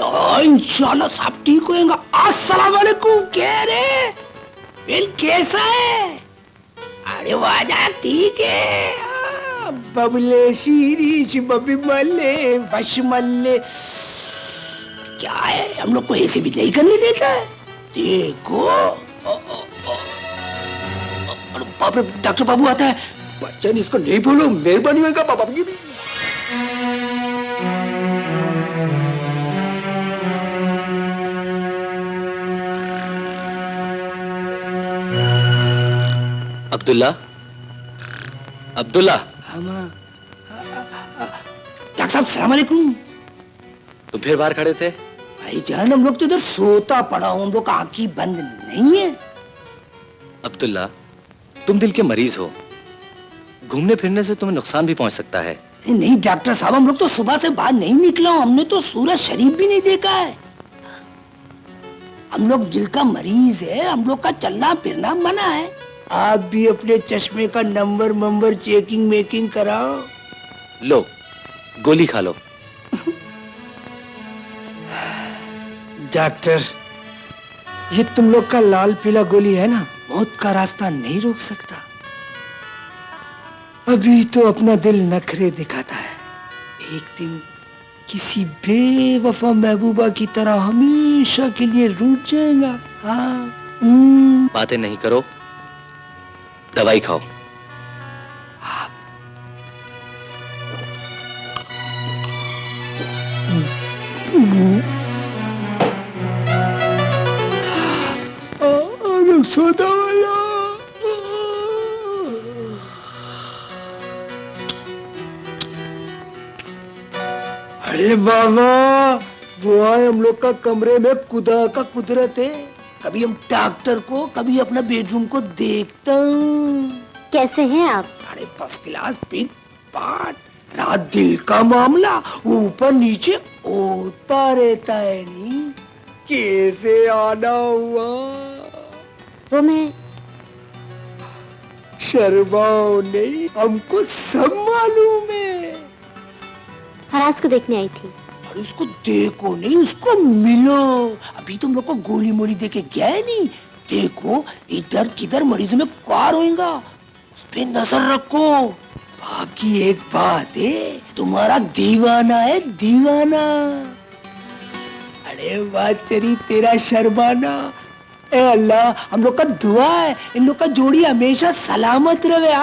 इंशाल्लाह सब ठीक होएगा। अस्सलाम वालेकुम। क्या रे बिल कैसा है? अरे वाजा ठीक है। बबले शीरीश बबी मल्ले बश मल्ले। क्या है, हम लोग को ऐसे भी नहीं करने देता है। देखो बाप रे, डॉक्टर बाबू आता है। बच्चा इसको नहीं बोलो, मेहरबानी होगा बाबा जी भी। अब्दुल्ला, अब्दुल्ला। डॉक्टर साहब सलाम अलैकुम। तुम फिर बाहर खड़े थे? भाईजान हम लोग तो इधर सोता पड़ा हूं, हम लोग का आंखें बंद नहीं है। अब्दुल्ला, तुम दिल के मरीज हो, घूमने फिरने से तुम्हें नुकसान भी पहुंच सकता है। नहीं डॉक्टर साहब, हम लोग तो सुबह से बाहर नहीं निकला हूं, हमने तो सूरज शरीफ भी नहीं देखा है। हम लोग दिल का मरीज है, हम लोग का चलना फिरना मना है। आप भी अपने चश्मे का नंबर चेकिंग मेकिंग कराओ। लो गोली खा लो। डॉक्टर, ये तुम लोग का लाल पीला गोली है ना, मौत का रास्ता नहीं रोक सकता। अभी तो अपना दिल नखरे दिखाता है, एक दिन किसी बेवफा महबूबा की तरह हमेशा के लिए रूठ जाएगा। हाँ। बातें नहीं करो, दवाई खाओ। सोदा वाला। अरे बाबा, वो आए हम लोग का कमरे में खुदा का कुदरत है। कभी हम डॉक्टर को, कभी अपना बेडरूम को देखता हूँ। कैसे हैं आप? अरे फर्स्ट क्लास, पिट पाट। रात दिल का मामला ऊपर नीचे होता रहता है। नहीं कैसे आना हुआ? वो मैं शर्माओ नहीं, हमको सब मालूम है। फराज को देखने आई थी। और उसको देखो नहीं, उसको मिलो। अभी तुम लोग को गोली मोली दे के गया है नहीं। देखो इधर किधर मरीजों में कार होएगा, उस पे नजर रखो। बाकी एक बात है, तुम्हारा दीवाना है दीवाना। अरे बात चली तेरा शर्माना। ए अल्लाह, हम लोग का दुआ है इन लोग का जोड़ी हमेशा सलामत रहे।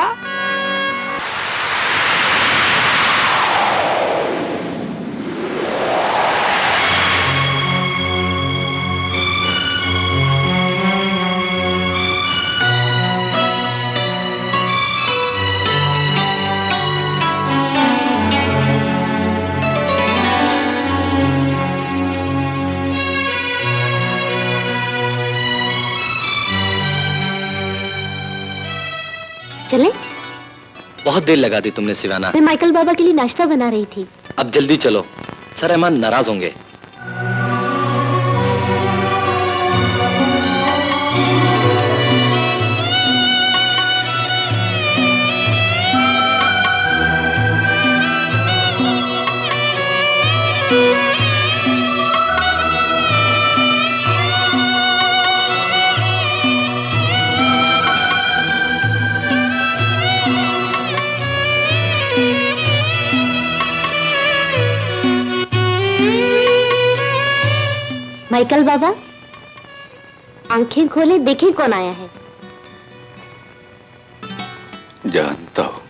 चले? बहुत देर लगा दी तुमने सिवाना। मैं माइकल बाबा के लिए नाश्ता बना रही थी। अब जल्दी चलो, सर रहमान नाराज होंगे। माइकल बाबा, आंखें खोले, देखें कौन आया है। जानता हूं,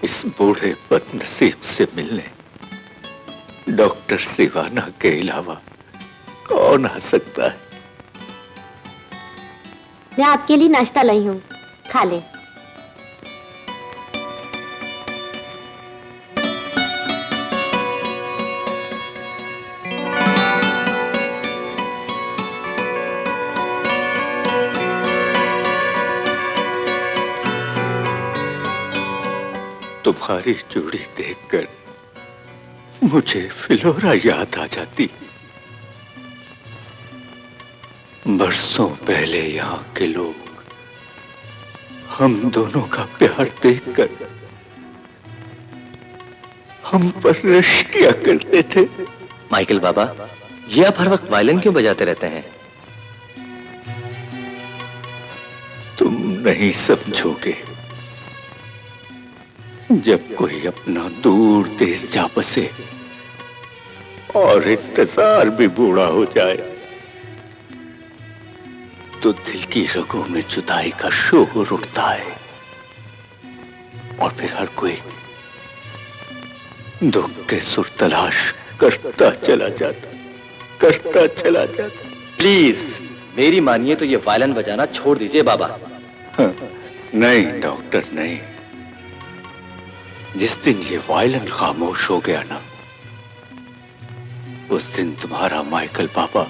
इस बूढ़े बदनसीब से मिलने डॉक्टर सिवाना के अलावा कौन आ सकता है? मैं आपके लिए नाश्ता लाई हूँ, खा लें। तुम्हारी जोड़ी देखकर मुझे फिलोरा याद आ जाती। बरसों पहले यहाँ के लोग हम दोनों का प्यार देखकर हम पर रश किया करते थे। माइकल बाबा, ये आप हर वक्त वायलिन क्यों बजाते रहते हैं? तुम नहीं समझोगे। जब कोई अपना दूर देश जा बसे और इंतजार भी बूढ़ा हो जाए तो दिल की रगों में जुदाई का शोर उठता है और फिर हर कोई दुख के सुर तलाश करता चला जाता। प्लीज मेरी मानिए तो ये वायलिन बजाना छोड़ दीजिए बाबा। हाँ, नहीं डॉक्टर नहीं। जिस दिन ये वायलिन खामोश हो गया ना, उस दिन तुम्हारा माइकल बाबा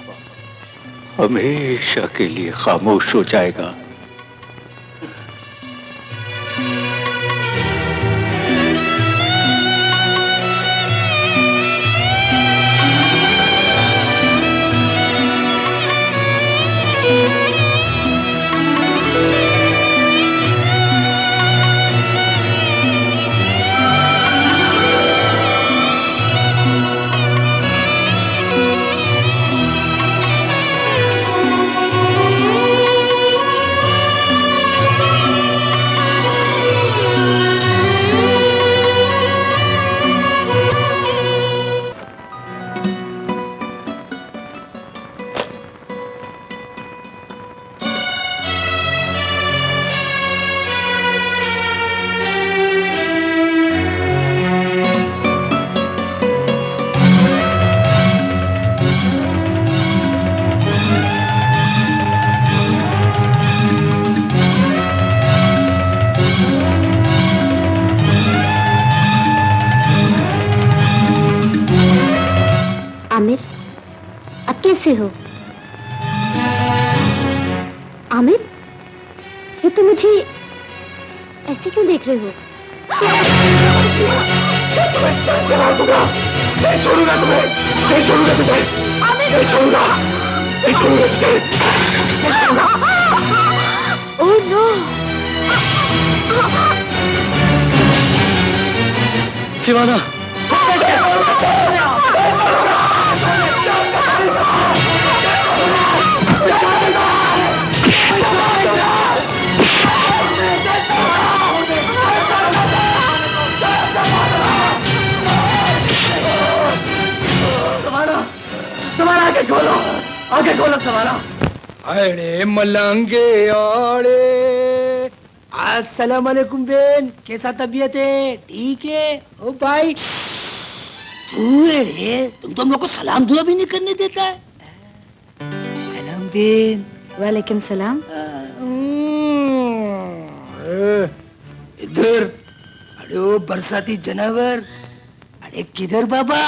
हमेशा के लिए खामोश हो जाएगा। आमिर, अब कैसे हो? आमिर, ये तो मुझे ऐसे क्यों देख रहे हो? नहीं छोड़ूंगा तुम्हें, नहीं छोड़ूंगा तुझे, नहीं छोड़ूंगा, नहीं छोड़ूंगा तुझे, नहीं छोड़ूंगा। Oh no! सिवाना, तुम्हारा आगे खोलो, आगे खोलो तुम्हारा। अरे मलंगे आड़े, अस्सलाम वालेकुम बेन, कैसा तबीयत है? ठीक है? ओ भाई, तू रे, तुम तो हम लोग को सलाम दुआ भी नहीं करने देता है। सलाम बेन। वालेकुम सलाम। इधर, अरे ओ बरसाती जानवर, अरे किधर बाबा?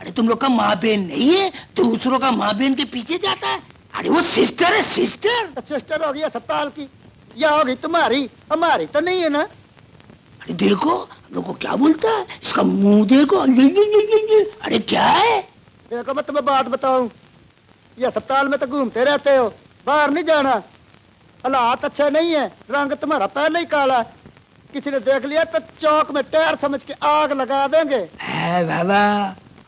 अरे तुम लोग का माँ बहन नहीं है, दूसरों का माँ बहन के पीछे जाता है। अरे वो सिस्टर है, सिस्टर। सिस्टर होगी 70 की, या होगी तुम्हारी, हमारी तो नहीं है ना। अरे देखो हम लोग को क्या बोलता है, इसका मुंह देखो। अरे क्या है? देखो मैं तुम्हें बात बताऊं, ये अस्पताल में तो घूमते रहते हो, बाहर नहीं जाना। हालात अच्छे नहीं है, रंग तुम्हारा पहले ही काला है, किसी ने देख लिया तो चौक में टायर समझ के आग लगा देंगे। बाबा,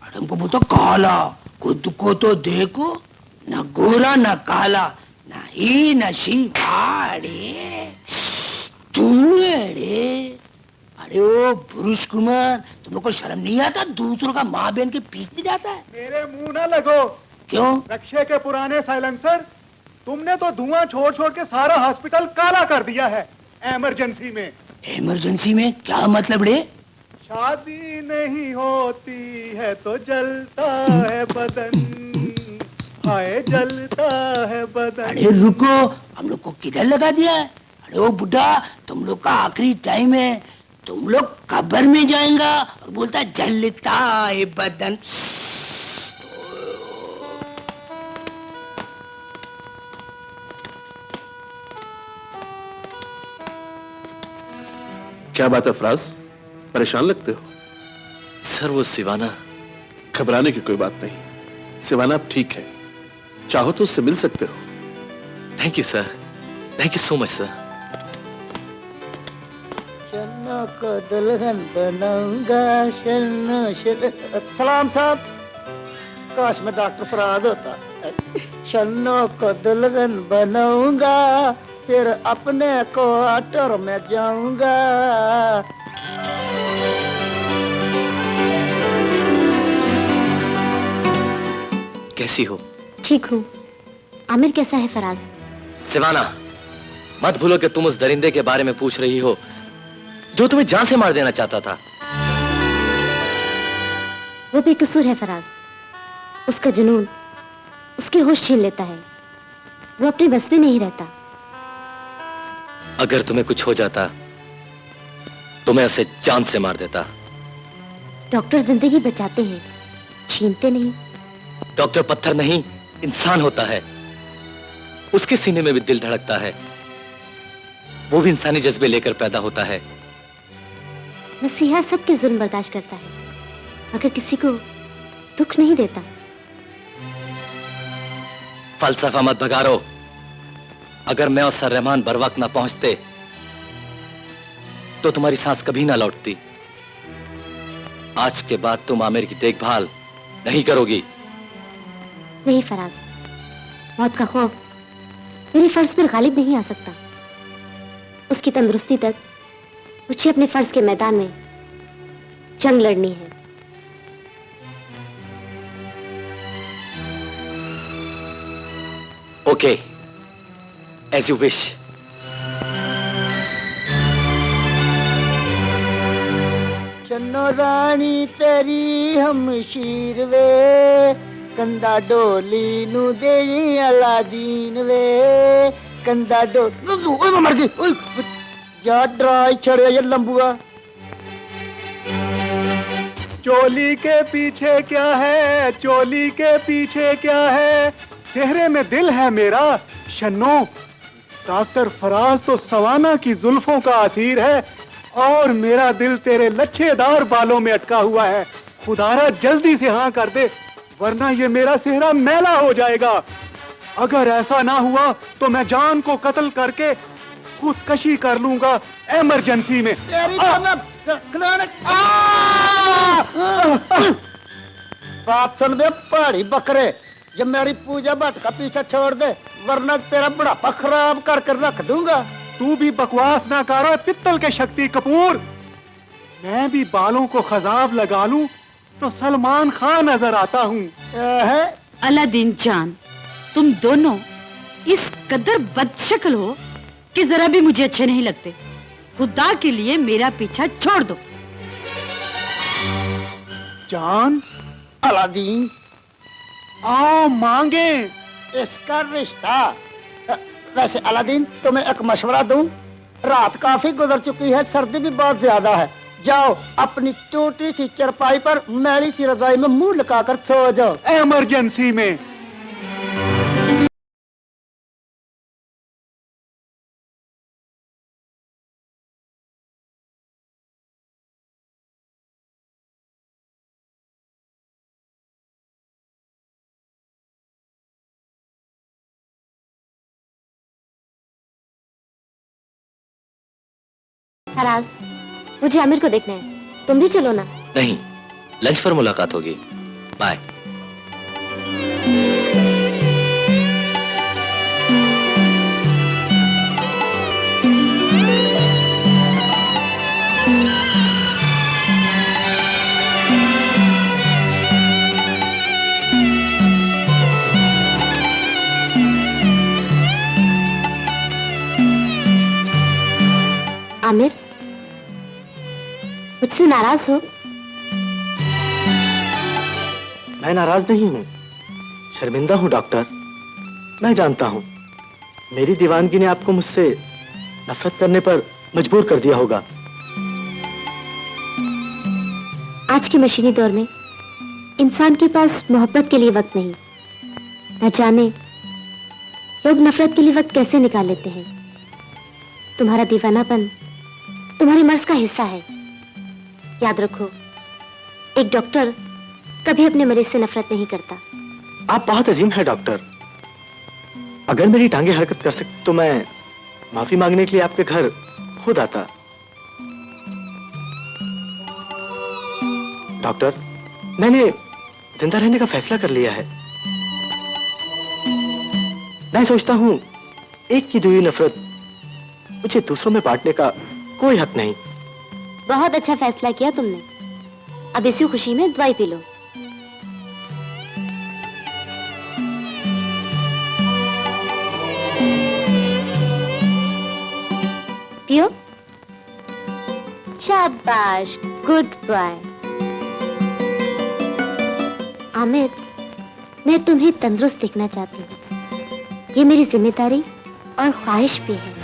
अरे हमको बोलता काला, खुद को तो देखो, ना गोरा ना काला, ना ही ना शिवाड़े तू रे। अरे ओ पुरुष कुमार, तुम लोग को शर्म नहीं आता? दूसरों का माँ बहन के पीछे जाता है। मेरे मुंह ना लगो। क्यों? रक्षे के पुराने साइलेंसर, तुमने तो धुआं छोड़ छोड़ के सारा हॉस्पिटल काला कर दिया है। इमरजेंसी में। इमरजेंसी में क्या मतलब रे? शादी नहीं होती है तो जलता है बदन, हाय जलता है बदन। अरे रुको, हम लोग को किधर लगा दिया है? अरे ओ बुढ़ा, तुम लोग का आखिरी टाइम है, तुम लोग कब्र में जाएगा और बोलता है जलता है बदन। क्या बात है फराज, परेशान लगते हो? सर वो सिवाना। घबराने की कोई बात नहीं, सिवाना अब ठीक है, चाहो तो उससे मिल सकते हो। Thank you sir, thank you so much sir. शन्नो को दुल्हन बनाऊंगा, शन्नो सलाम साहब, काश में डॉक्टर फराद होता। शन्नो को दुल्हन बनाऊंगा, फिर अपने क्वार्टर में जाऊंगा। कैसी हो? ठीक हूँ। आमिर कैसा है फराज? सिवाना, मत भूलो कि तुम उस दरिंदे के बारे में पूछ रही हो जो तुम्हें जान से मार देना चाहता था। वो बेकसूर है फराज, उसका जुनून उसके होश छीन लेता है, वो अपने बस में नहीं रहता। अगर तुम्हें कुछ हो जाता तो मैं उसे जान से मार देता। डॉक्टर जिंदगी बचाते हैं, छीनते नहीं। डॉक्टर पत्थर नहीं, इंसान होता है, उसके सीने में भी दिल धड़कता है, वो भी इंसानी जज्बे लेकर पैदा होता है। मसीहा सबके जुल्म बर्दाश्त करता है, मगर किसी को दुख नहीं देता। फलसफा मत भगारो। अगर मैं और सर रहमान बर वक्त ना पहुंचते तो तुम्हारी सांस कभी ना लौटती। आज के बाद तुम आमिर की देखभाल नहीं करोगी। नहीं फराज, मौत का खौफ मेरे फर्ज पर गालिब नहीं आ सकता। उसकी तंदुरुस्ती तक मुझे अपने फर्ज के मैदान में जंग लड़नी है। Okay, as you wish. Channo रानी तेरी हम शीर वे, कंदा डोली नू दे अलादीन वे, कंदा डोली मर गई यार, डरा छड़े ये लंबुआ। चोली के पीछे क्या है, चोली के पीछे क्या है, चेहरे में दिल है मेरा शन्नो। डॉक्टर फराज तो सवाना की जुल्फों का असीर है और मेरा दिल तेरे लच्छेदार बालों में अटका हुआ है। खुदारा जल्दी से हाँ कर दे, वरना ये मेरा सेहरा मैला हो जाएगा। अगर ऐसा ना हुआ तो मैं जान को कत्ल करके खुदकशी कर लूंगा इमरजेंसी में। बात सुन दे पहाड़ी बकरे, जब मेरी पूजा भट्ट का पीछा छोड़ दे, वरना तेरा बुढ़ापा खराब करके रख दूंगा। तू भी बकवास ना कर पित्तल के शक्ति कपूर। मैं भी बालों को खजाब लगा लूं तो सलमान खान नजर आता हूँ। अलादीन जान, तुम दोनों इस कदर बदशक्ल हो कि जरा भी मुझे अच्छे नहीं लगते। खुदा के लिए मेरा पीछा छोड़ दो। जान, अलादीन आओ मांगे इसका रिश्ता। वैसे अलादीन, तुम्हें एक मशवरा दूं? रात काफी गुजर चुकी है, सर्दी भी बहुत ज्यादा है। जाओ अपनी टूटी सी चरपाई पर मैली सी रजाई में मुंह लुकाकर सो जाओ इमरजेंसी में। फराज, मुझे आमिर को देखना है, तुम भी चलो ना। नहीं, लंच पर मुलाकात होगी। बाय। आमिर, मुझसे नाराज हो? मैं नाराज नहीं हूँ, शर्मिंदा हूँ डॉक्टर। मैं जानता हूँ मेरी दीवानगी ने आपको मुझसे नफरत करने पर मजबूर कर दिया होगा। आज के मशीनी दौर में इंसान के पास मोहब्बत के लिए वक्त नहीं। न जाने लोग नफरत के लिए वक्त कैसे निकाल लेते हैं। तुम्हारा दीवानापन तुम्हारे मर्ज का हिस्सा है। याद रखो, एक डॉक्टर कभी अपने मरीज से नफरत नहीं करता। आप बहुत अजीम हैं डॉक्टर। अगर मेरी टांगे हरकत कर सकती तो मैं माफी मांगने के लिए आपके घर खुद आता। डॉक्टर, मैंने जिंदा रहने का फैसला कर लिया है। मैं सोचता हूं एक की दी हुई नफरत मुझे दूसरों में बांटने का कोई हक नहीं। बहुत अच्छा फैसला किया तुमने। अब इसी खुशी में दवाई पी लो। पियो। शाबाश, गुड बॉय। आमिर, मैं तुम्हें तंदुरुस्त देखना चाहती हूँ। ये मेरी जिम्मेदारी और ख्वाहिश भी है।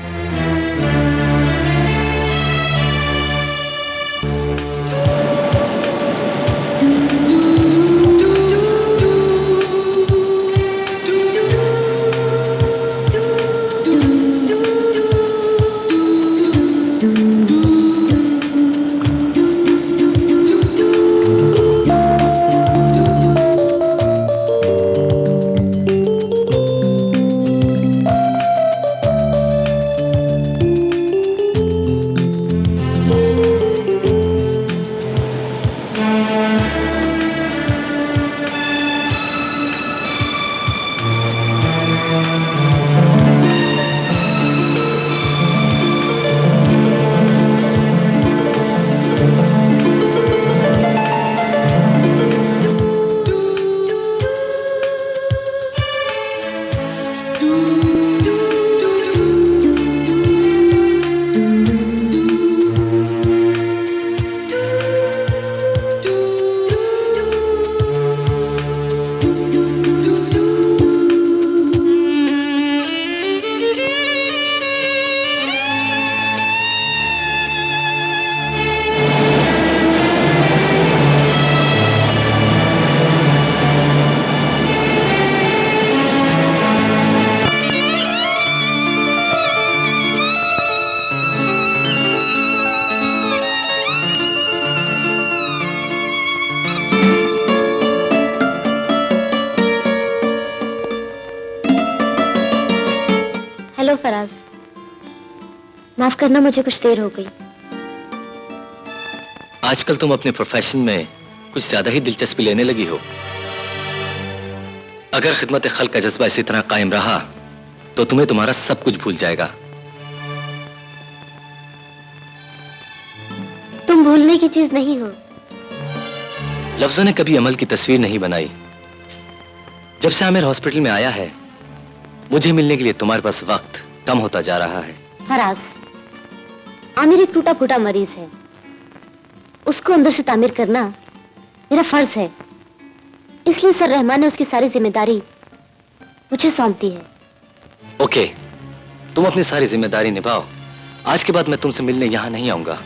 हेलो फराज, माफ करना मुझे कुछ देर हो गई। आजकल तुम अपने प्रोफेशन में कुछ ज्यादा ही दिलचस्पी लेने लगी हो। अगर खिदमत खल्क का जज्बा इसी तरह कायम रहा तो तुम्हें तुम्हारा सब कुछ भूल जाएगा। तुम भूलने की चीज नहीं हो। लफ्जों ने कभी अमल की तस्वीर नहीं बनाई। जब से आमिर हॉस्पिटल में आया है, मुझे मिलने के लिए तुम्हारे पास वक्त कम होता जा रहा है। फराज, आमिर एक टूटा फूटा मरीज है। उसको अंदर से तामीर करना मेरा फर्ज है। इसलिए सर रहमान ने उसकी सारी जिम्मेदारी मुझे सौंप दी है। ओके, तुम अपनी सारी जिम्मेदारी निभाओ। आज के बाद मैं तुमसे मिलने यहां नहीं आऊंगा।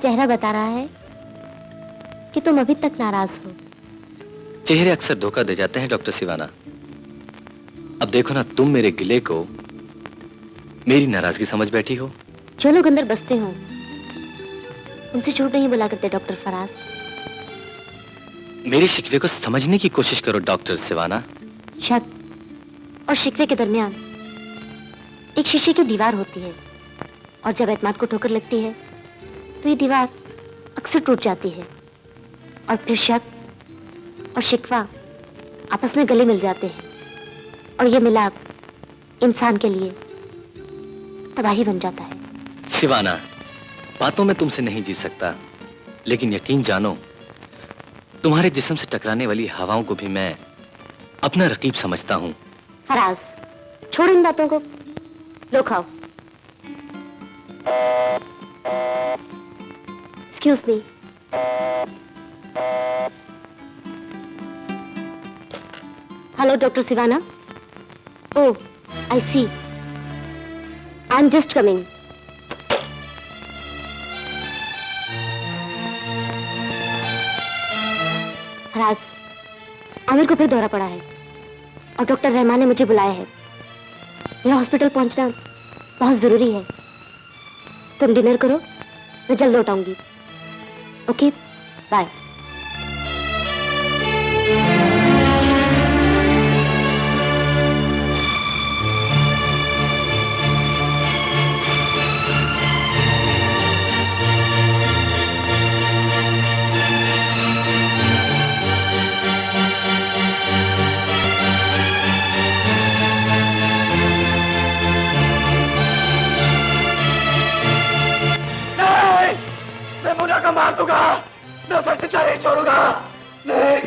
चेहरा बता रहा है कि तुम अभी तक नाराज हो। चेहरे अक्सर धोखा दे जाते हैं डॉक्टर सिवाना। अब देखो ना, तुम मेरे गिले को मेरी नाराजगी समझ बैठी हो। जो लोग अंदर बसते हो उनसे झूठ नहीं बोला करते डॉक्टर फराज। मेरे शिकवे को समझने की कोशिश करो डॉक्टर सिवाना। शक और शिकवे के दरमियान एक शीशे की दीवार होती है, और जब एतमाद को ठोकर लगती है तो ये दीवार अक्सर टूट जाती है, और फिर शक और शिकवा आपस में गले मिल जाते हैं, और ये मिलाप इंसान के लिए तबाही बन जाता है। सिवाना, बातों में तुमसे नहीं जीत सकता, लेकिन यकीन जानो, तुम्हारे जिस्म से टकराने वाली हवाओं को भी मैं अपना रकीब समझता हूँ। फराज, छोड़ इन बातों को, लो खाओ। Excuse me. Hello doctor Sivana. Oh, I see. I am just coming. Faraz, Aamir को फिर दौरा पड़ा है और डॉक्टर रहमान ने मुझे बुलाया है। मेरा हॉस्पिटल पहुंचना बहुत जरूरी है। तुम डिनर करो, मैं जल्द लौट आऊंगी। Okay, bye. मार दूंगा, मैं उसे जिंदा नहीं छोड़ूंगा।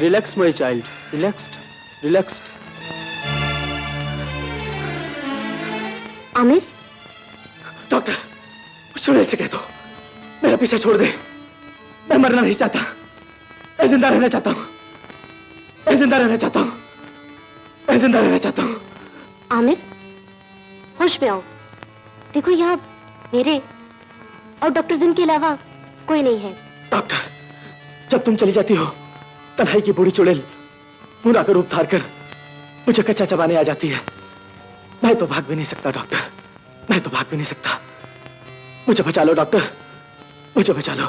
Relax my child, relaxed, relaxed. Aamir, doctor, Sunil से कह दो मेरा पीछा छोड़ दे। मैं मरना नहीं चाहता, मैं जिंदा रहना चाहता हूँ, मैं जिंदा रहना चाहता हूँ, मैं जिंदा रहना चाहता हूँ। आमिर, होश में आओ। देखो, यहाँ मेरे और डॉक्टर जिन के अलावा कोई नहीं है। डॉक्टर, जब तुम चली जाती हो, तन्हाई की बूढ़ी चुड़ैल मुना का रूप धार कर मुझे कच्चा चबाने आ जाती है। मैं तो भाग भी नहीं सकता डॉक्टर, मैं तो भाग भी नहीं सकता। मुझे बचा लो डॉक्टर, मुझे बचा लो।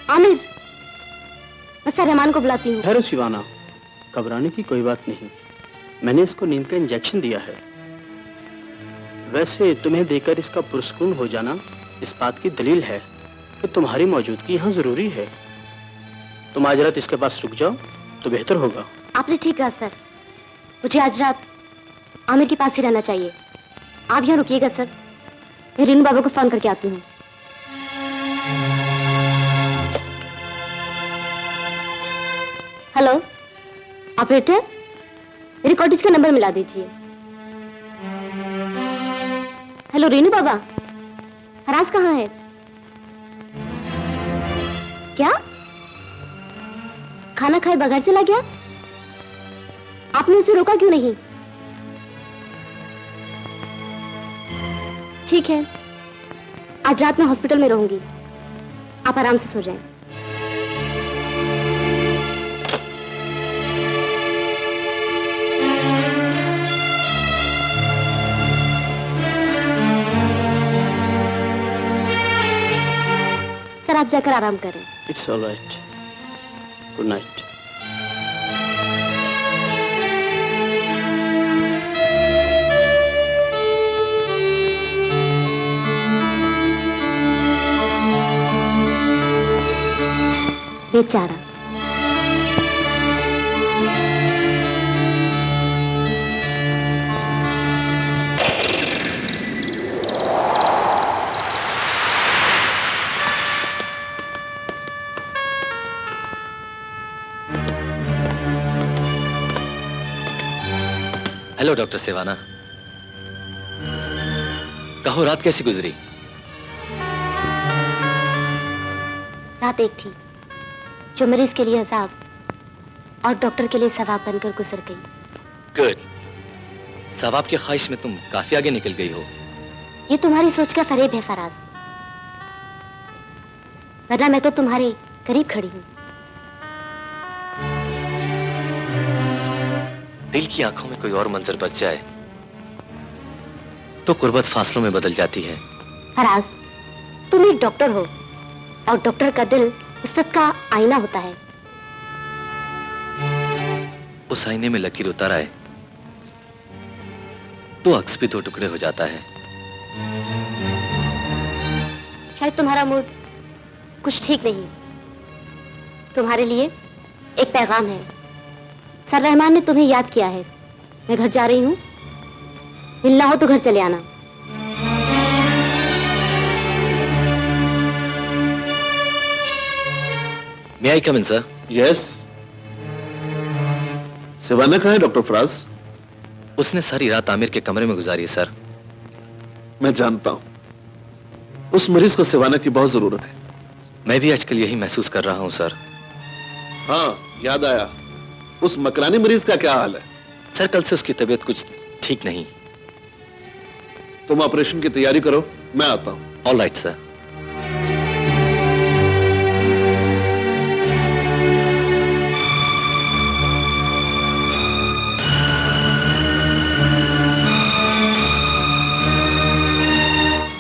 आमिर, मैं सर रहमान को बुलाती हूँ। ठहरो शिवाना, घबराने की कोई बात नहीं। मैंने इसको नींद का इंजेक्शन दिया है। वैसे तुम्हें देकर इसका पुरस्कून हो जाना इस बात की दलील है कि तुम्हारी मौजूदगी यहाँ जरूरी है। तुम आज रात इसके पास रुक जाओ तो बेहतर होगा। आपने ठीक कहा सर, मुझे आज रात आमिर के पास ही रहना चाहिए। आप यहाँ रुकिएगा सर, मैं रीनू बाबा को फोन करके आती हूँ। हेलो ऑपरेटर, मेरे कॉटेज का नंबर मिला दीजिए। हेलो रीनू बाबा, फराज कहाँ है? क्या खाना खाए बगैर चला गया? आपने उसे रोका क्यों नहीं? ठीक है, आज रात में हॉस्पिटल में रहूंगी, आप आराम से सो जाएं। सर, आप जाकर आराम करें। It's all right, good night. बेचारा। हेलो डॉक्टर सिवाना, कहो रात कैसी गुजरी? रात एक थी जो मरीज के लिए अजाब और डॉक्टर के लिए सवाब बनकर गुजर गई। गुड, सवाब की ख्वाहिश में तुम काफी आगे निकल गई हो। ये तुम्हारी सोच का फरेब है फराज, वरना मैं तो तुम्हारे करीब खड़ी हूँ। दिल की आंखों में कोई और मंजर बच जाए तो कुर्बत फासलों में बदल जाती है। फराज, तुम एक डॉक्टर हो और डॉक्टर का दिल वसत का आईना होता है। उस आईने में लकीर उतर आए तो अक्स भी दो टुकड़े हो जाता है। शायद तुम्हारा मूड कुछ ठीक नहीं। तुम्हारे लिए एक पैगाम है। सर रहमान ने तुम्हें याद किया है। मैं घर जा रही हूँ, मिलना हो तो घर चले आना। May I come in, sir? Yes. Siwana कहाँ है डॉक्टर फराज? उसने सारी रात आमिर के कमरे में गुजारी है सर। मैं जानता हूँ, उस मरीज को सिवाना की बहुत जरूरत है। मैं भी आजकल यही महसूस कर रहा हूँ सर। हाँ, याद आया, उस मकरानी मरीज का क्या हाल है? सर कल से उसकी तबीयत कुछ ठीक नहीं। तुम ऑपरेशन की तैयारी करो, मैं आता हूँ। All right sir.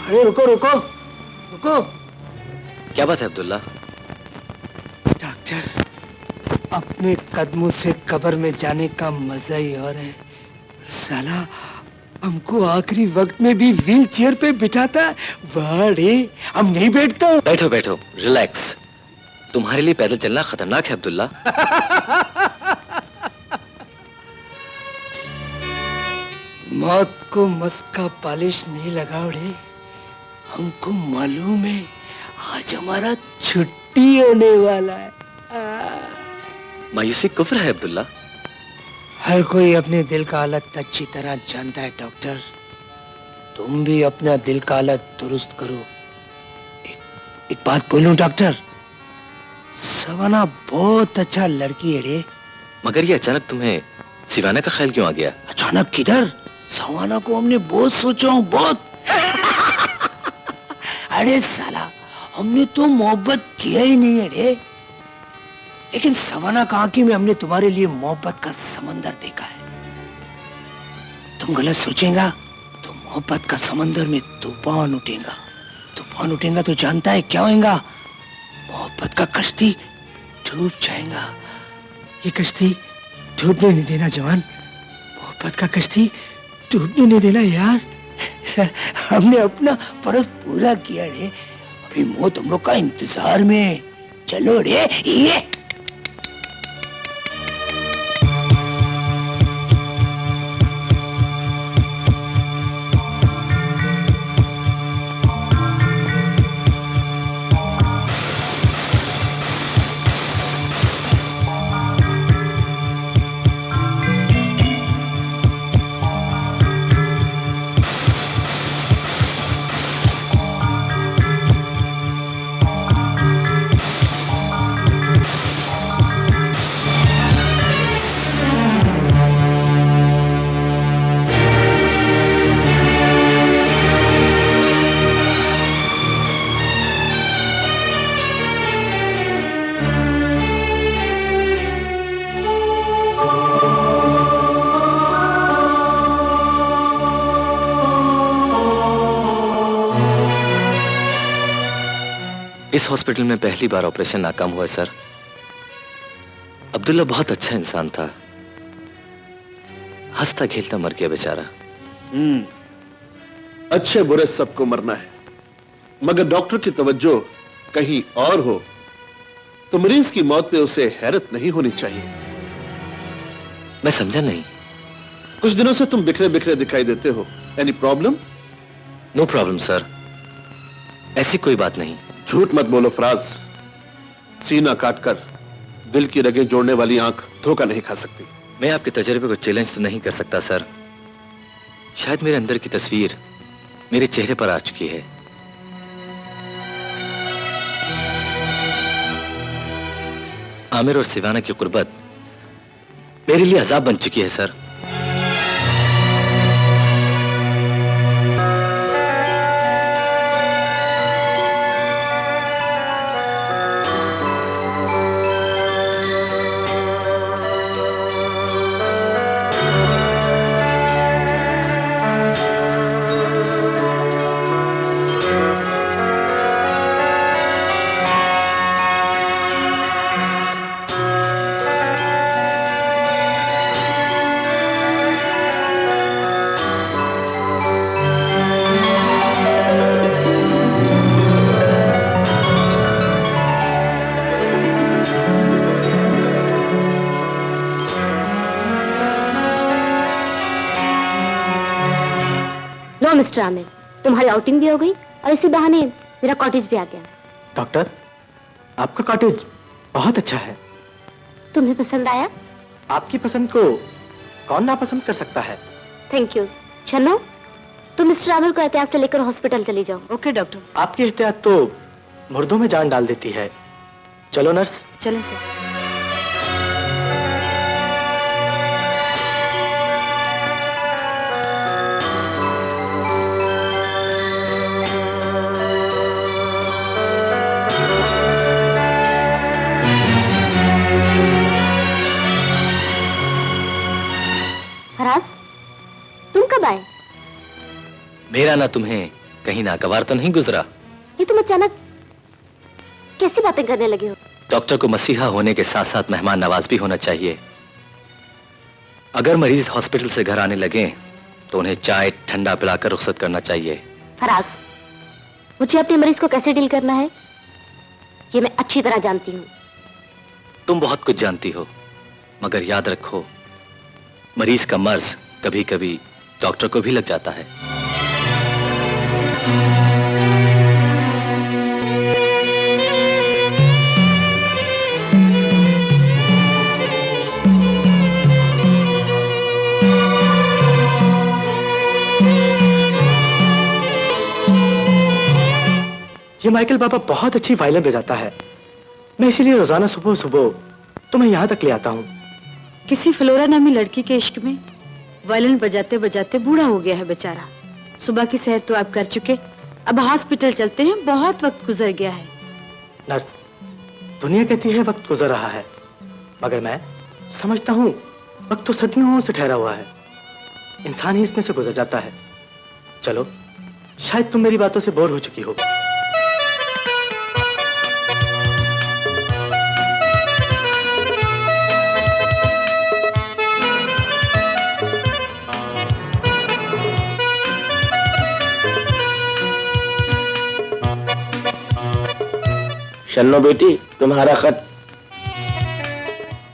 अरे रुको रुको रुको। क्या बात है अब्दुल्ला? डॉक्टर, अपने कदमों से कब्र में जाने का मजा ही और है। साला हमको आखिरी वक्त में भी व्हील चेयर पे बिठाता है। वाह रे, हम नहीं बैठता। बैठो बैठो, रिलैक्स। तुम्हारे लिए पैदल चलना खतरनाक है अब्दुल्ला। मौत को मस्का पालिश नहीं लगाओ रे। हमको मालूम है आज हमारा छुट्टी होने वाला है। मायूसी कुफ्र है अब्दुल्ला। हर कोई अपने दिल का हालत अच्छी तरह जानता है डॉक्टर। तुम भी अपना दिल का हालत दुरुस्त करो। एक बात बोलूं डॉक्टर, सवाना बहुत अच्छा लड़की है रे। मगर ये अचानक तुम्हें सिवाना का ख्याल क्यों आ गया? अचानक किधर, सवाना को हमने बहुत सोचा हूं, बहुत। अरे साला, हमने तो मोहब्बत किया ही नहीं है रे, लेकिन सवाना की आंखी में हमने तुम्हारे लिए मोहब्बत का समंदर देखा है। तुम गलत सोचेगा तो मोहब्बत का समंदर में तूफान उठेगा। तूफान उठेगा तो जानता है क्या होगा? मोहब्बत का कश्ती डूब जाएगा। ये कश्ती डूबने नहीं देना जवान, मोहब्बत का कश्ती डूबने नहीं देना यार। सर, हमने अपना फर्ज पूरा किया रे, अभी मौत हम लोग का इंतजार में। चलो रे, ये इस हॉस्पिटल में पहली बार ऑपरेशन नाकाम हुआ है सर। अब्दुल्ला बहुत अच्छा इंसान था, हंसता खेलता मर गया बेचारा। अच्छे बुरे सबको मरना है, मगर डॉक्टर की तवज्जो कहीं और हो तो मरीज की मौत पे उसे हैरत नहीं होनी चाहिए। मैं समझा नहीं। कुछ दिनों से तुम बिखरे बिखरे दिखाई देते हो। Any problem? No problem sir, ऐसी कोई बात नहीं। झूठ मत बोलो फराज, सीना काटकर दिल की रगें जोड़ने वाली आंख धोखा नहीं खा सकती। मैं आपके तजर्बे को चैलेंज तो नहीं कर सकता सर। शायद मेरे अंदर की तस्वीर मेरे चेहरे पर आ चुकी है। आमिर और सिवाना की कुर्बत मेरे लिए अजाब बन चुकी है सर। मिस्टर आमिर, तुम्हारी आउटिंग भी हो गई और इसी बहाने मेरा कॉटेज भी आ गया। डॉक्टर, आपका कॉटेज बहुत अच्छा है। तुम्हें पसंद आया? आपकी पसंद को कौन नापसंद कर सकता है? Thank you. शन्नो, तुम मिस्टर आमिर को एहतियात से लेकर हॉस्पिटल चली जाओ। Okay doctor. आपकी एहतियात तो मुर्दों में जान डाल देती है। चलो नर्स। चलें सर। फराज, तुम कब आए? मेरा ना तुम्हें कहीं नागवार तो नहीं गुजरा? ये तुम अचानक कैसी बातें करने लगे हो? डॉक्टर को मसीहा होने के साथ साथ मेहमान नवाज भी होना चाहिए। अगर मरीज हॉस्पिटल से घर आने लगे तो उन्हें चाय ठंडा पिलाकर रुखसत करना चाहिए। फराज, मुझे अपने मरीज को कैसे डील करना है ये मैं अच्छी तरह जानती हूँ। तुम बहुत कुछ जानती हो, मगर याद रखो, मरीज का मर्ज कभी कभी डॉक्टर को भी लग जाता है। ये माइकल पापा बहुत अच्छी वायलिन बजाता है। मैं इसीलिए रोजाना सुबह सुबह तुम्हें यहाँ तक ले आता हूँ। किसी फ्लोरा नामी लड़की के इश्क में वायलिन बजाते बजाते बूढ़ा हो गया है बेचारा। सुबह की सैर तो आप कर चुके, अब हॉस्पिटल चलते हैं, बहुत वक्त गुजर गया है। नर्स, दुनिया कहती है वक्त गुजर रहा है, मगर मैं समझता हूँ वक्त तो सदियों से ठहरा हुआ है, इंसान ही इसमें से गुजर जाता है। चलो, शायद तुम मेरी बातों से बोर हो चुकी हो। शन्नो बेटी, तुम्हारा खत।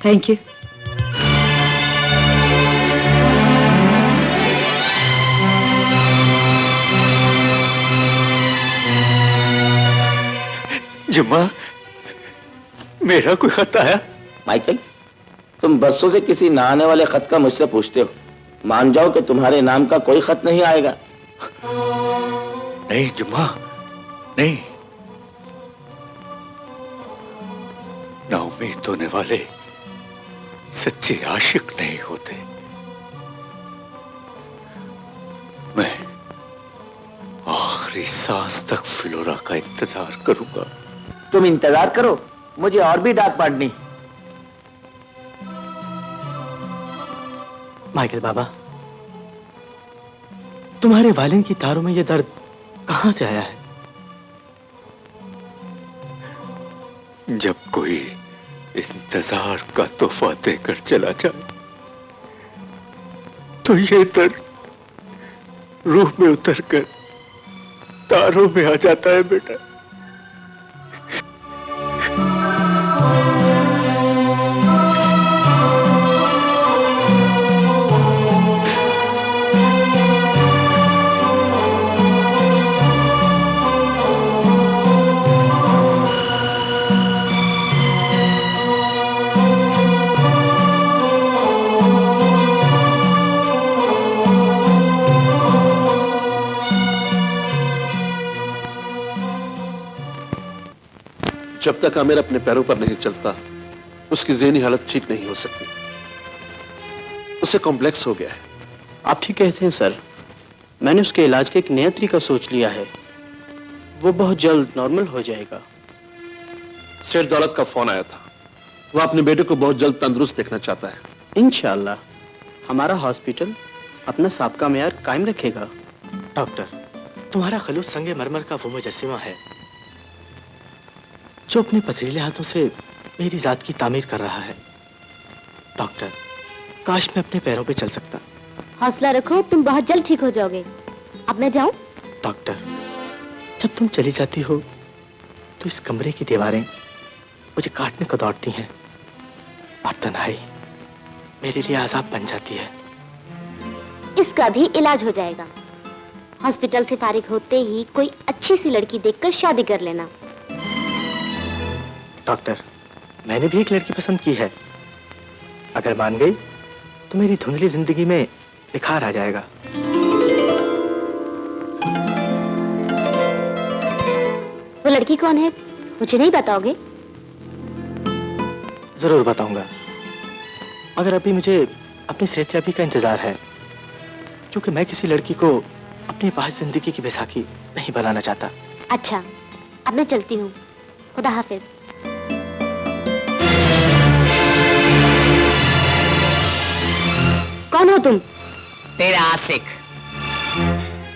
Thank you. जुम्मा, मेरा कोई खत आया? माइकल, तुम बरसों से किसी ना आने वाले खत का मुझसे पूछते हो। मान जाओ कि तुम्हारे नाम का कोई खत नहीं आएगा। नहीं जुम्मा, नहीं। नाउम्मीद होने वाले सच्चे आशिक नहीं होते। मैं आखिरी सांस तक फ्लोरा का इंतजार करूंगा। तुम इंतजार करो, मुझे और भी डांट पड़नी। माइकल बाबा, तुम्हारे वायलिन की तारों में यह दर्द कहां से आया है? जब कोई इंतजार का तोहफा देकर चला जाए तो ये दर्द रूह में उतरकर तारों में आ जाता है बेटा। जब तक आमिर अपने पैरों पर नहीं चलता, उसकी ज़हनी हालत ठीक नहीं हो सकती। उसे कॉम्प्लेक्स हो गया है। आप ठीक कहते हैं सर, मैंने उसके इलाज का एक नया तरीका सोच लिया है, वो बहुत जल्द नॉर्मल हो जाएगा। सेठ दौलत का फोन आया था, वो अपने बेटे को बहुत जल्द तंदुरुस्त देखना चाहता है। इंशाअल्लाह हमारा हॉस्पिटल अपना साबका मेयार कायम रखेगा। डॉक्टर, तुम्हारा खलूस संगे मरमर का वो मुजस्सिमा है जो अपने पथरीले हाथों से मेरी जात की तामीर कर रहा है। डॉक्टर, काश मैं अपने पैरों पे चल सकता। हौसला रखो, तुम बहुत जल्द ठीक हो जाओगे। अब मैं जाऊं? डॉक्टर, जब तुम चली जाती हो तो इस कमरे की दीवारें मुझे काटने को दौड़ती हैं और तन्हाई मेरे लिए आजाब बन जाती है। इसका भी इलाज हो जाएगा। हॉस्पिटल से फारिग होते ही कोई अच्छी सी लड़की देखकर शादी कर लेना। डॉक्टर, मैंने भी एक लड़की पसंद की है। अगर मान गई तो मेरी धुंधली जिंदगी में निखार आ जाएगा। वो लड़की कौन है, मुझे नहीं बताओगे? जरूर बताऊंगा, मगर अभी मुझे अपनी सेहतयाबी का इंतजार है, क्योंकि मैं किसी लड़की को अपनी बाहर जिंदगी की बैसाखी नहीं बनाना चाहता। अच्छा, अब मैं चलती हूँ। खुदा हाफिज। कौन हो तुम? तेरा आशिक।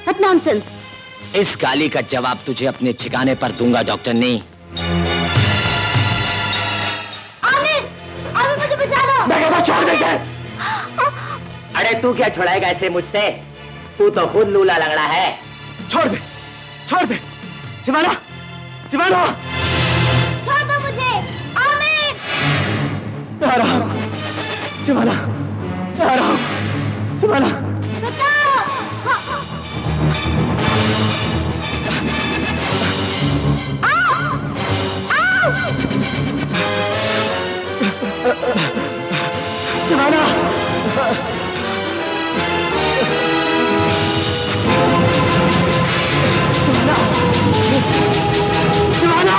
What nonsense? इस गाली का जवाब तुझे अपने ठिकाने पर दूंगा डॉक्टर नहीं। आमिर, आमिर मुझे बचा लो। मैं कहता छोड़ दे। अरे तू क्या छुड़ाएगा ऐसे मुझसे? तू तो खुद लूला लंगड़ा है। छोड़ दे, छोड़ दे। सिवाना, सिवाना। छोड़ दो मुझे, आमिर। आ रहा हूं, सिवाना, आ रहा हूं, सिवाना। सिवाना। सिवाना।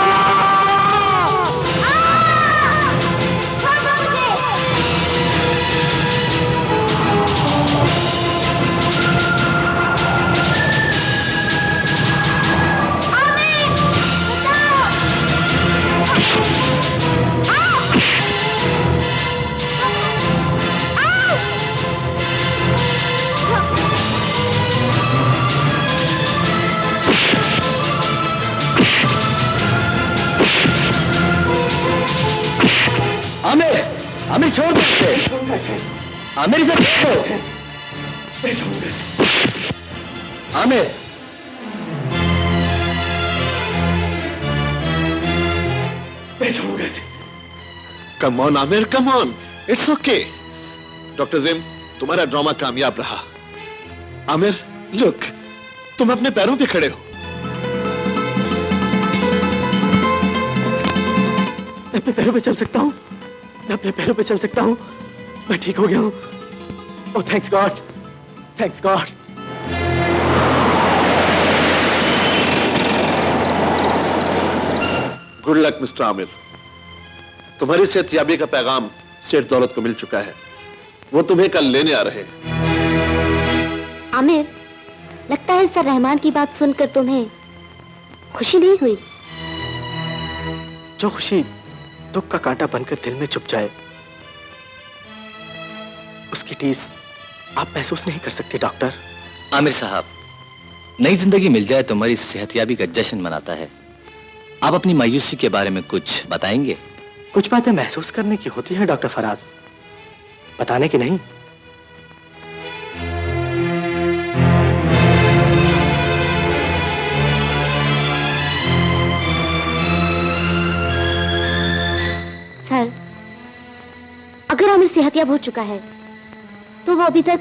आमिर, आमिर छोड़ दे इसे। आमिर इसे छोड़ दो। Aamir, come on Aamir, come on, it's okay. Doctor gym, तुम्हारा ड्रामा कामयाब रहा। आमिर, लुक, तुम अपने पैरों पे खड़े हो। मैं अपने पैरों पे चल सकता हूँ, मैं अपने पैरों पे चल सकता हूँ। मैं ठीक हो गया हूँ। ओह thanks God, thanks God. Good luck mister Aamir. तुम्हारी सेहतयाबी का पैगाम सेठ दौलत को मिल चुका है। वो तुम्हें कल लेने आ रहे हैं। आमिर, लगता है सर रहमान की बात सुनकर तुम्हें खुशी नहीं हुई। जो खुशी दुख का कांटा बनकर दिल में चुप जाए, उसकी टीस आप महसूस नहीं कर सकते डॉक्टर। आमिर साहब, नई जिंदगी मिल जाए तो हमारी सेहतयाबी का जश्न मनाता है। आप अपनी मायूसी के बारे में कुछ बताएंगे? कुछ बातें महसूस करने की होती है डॉक्टर फराज, बताने की नहीं। सर, अगर आमिर सेहतयाब हो चुका है तो वो अभी तक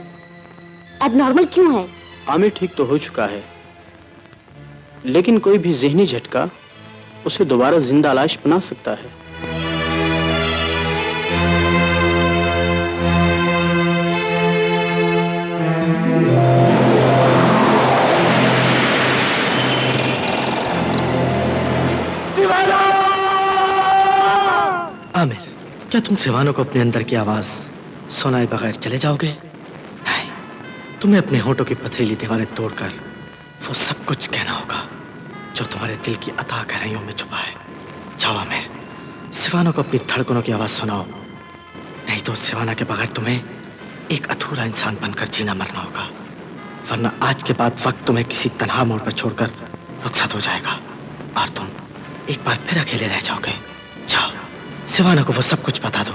एबनॉर्मल क्यों है? आमिर ठीक तो हो चुका है, लेकिन कोई भी ज़हनी झटका उसे दोबारा जिंदा लाश बना सकता है। आमिर, क्या तुम सिवानो को अपने अंदर की आवाज सुनाए बगैर चले जाओगे? नहीं, तुम्हें अपने होठों की पथरीली दीवारें तोड़कर वो सब कुछ कहना होगा जो तुम्हारे दिल की अथाह गहराइयों में छुपा है। जाओ आमिर, सिवानो को अपनी धड़कनों की आवाज सुनाओ, नहीं तो सिवाना के बगैर तुम्हें एक अधूरा इंसान बनकर जीना मरना होगा, वरना आज के बाद वक्त तुम्हें किसी तन्हा मोड़ पर छोड़कर रुखसत हो जाएगा और तुम एक बार फिर अकेले रह जाओगे। जाओ, सिवाना को वो सब कुछ बता दो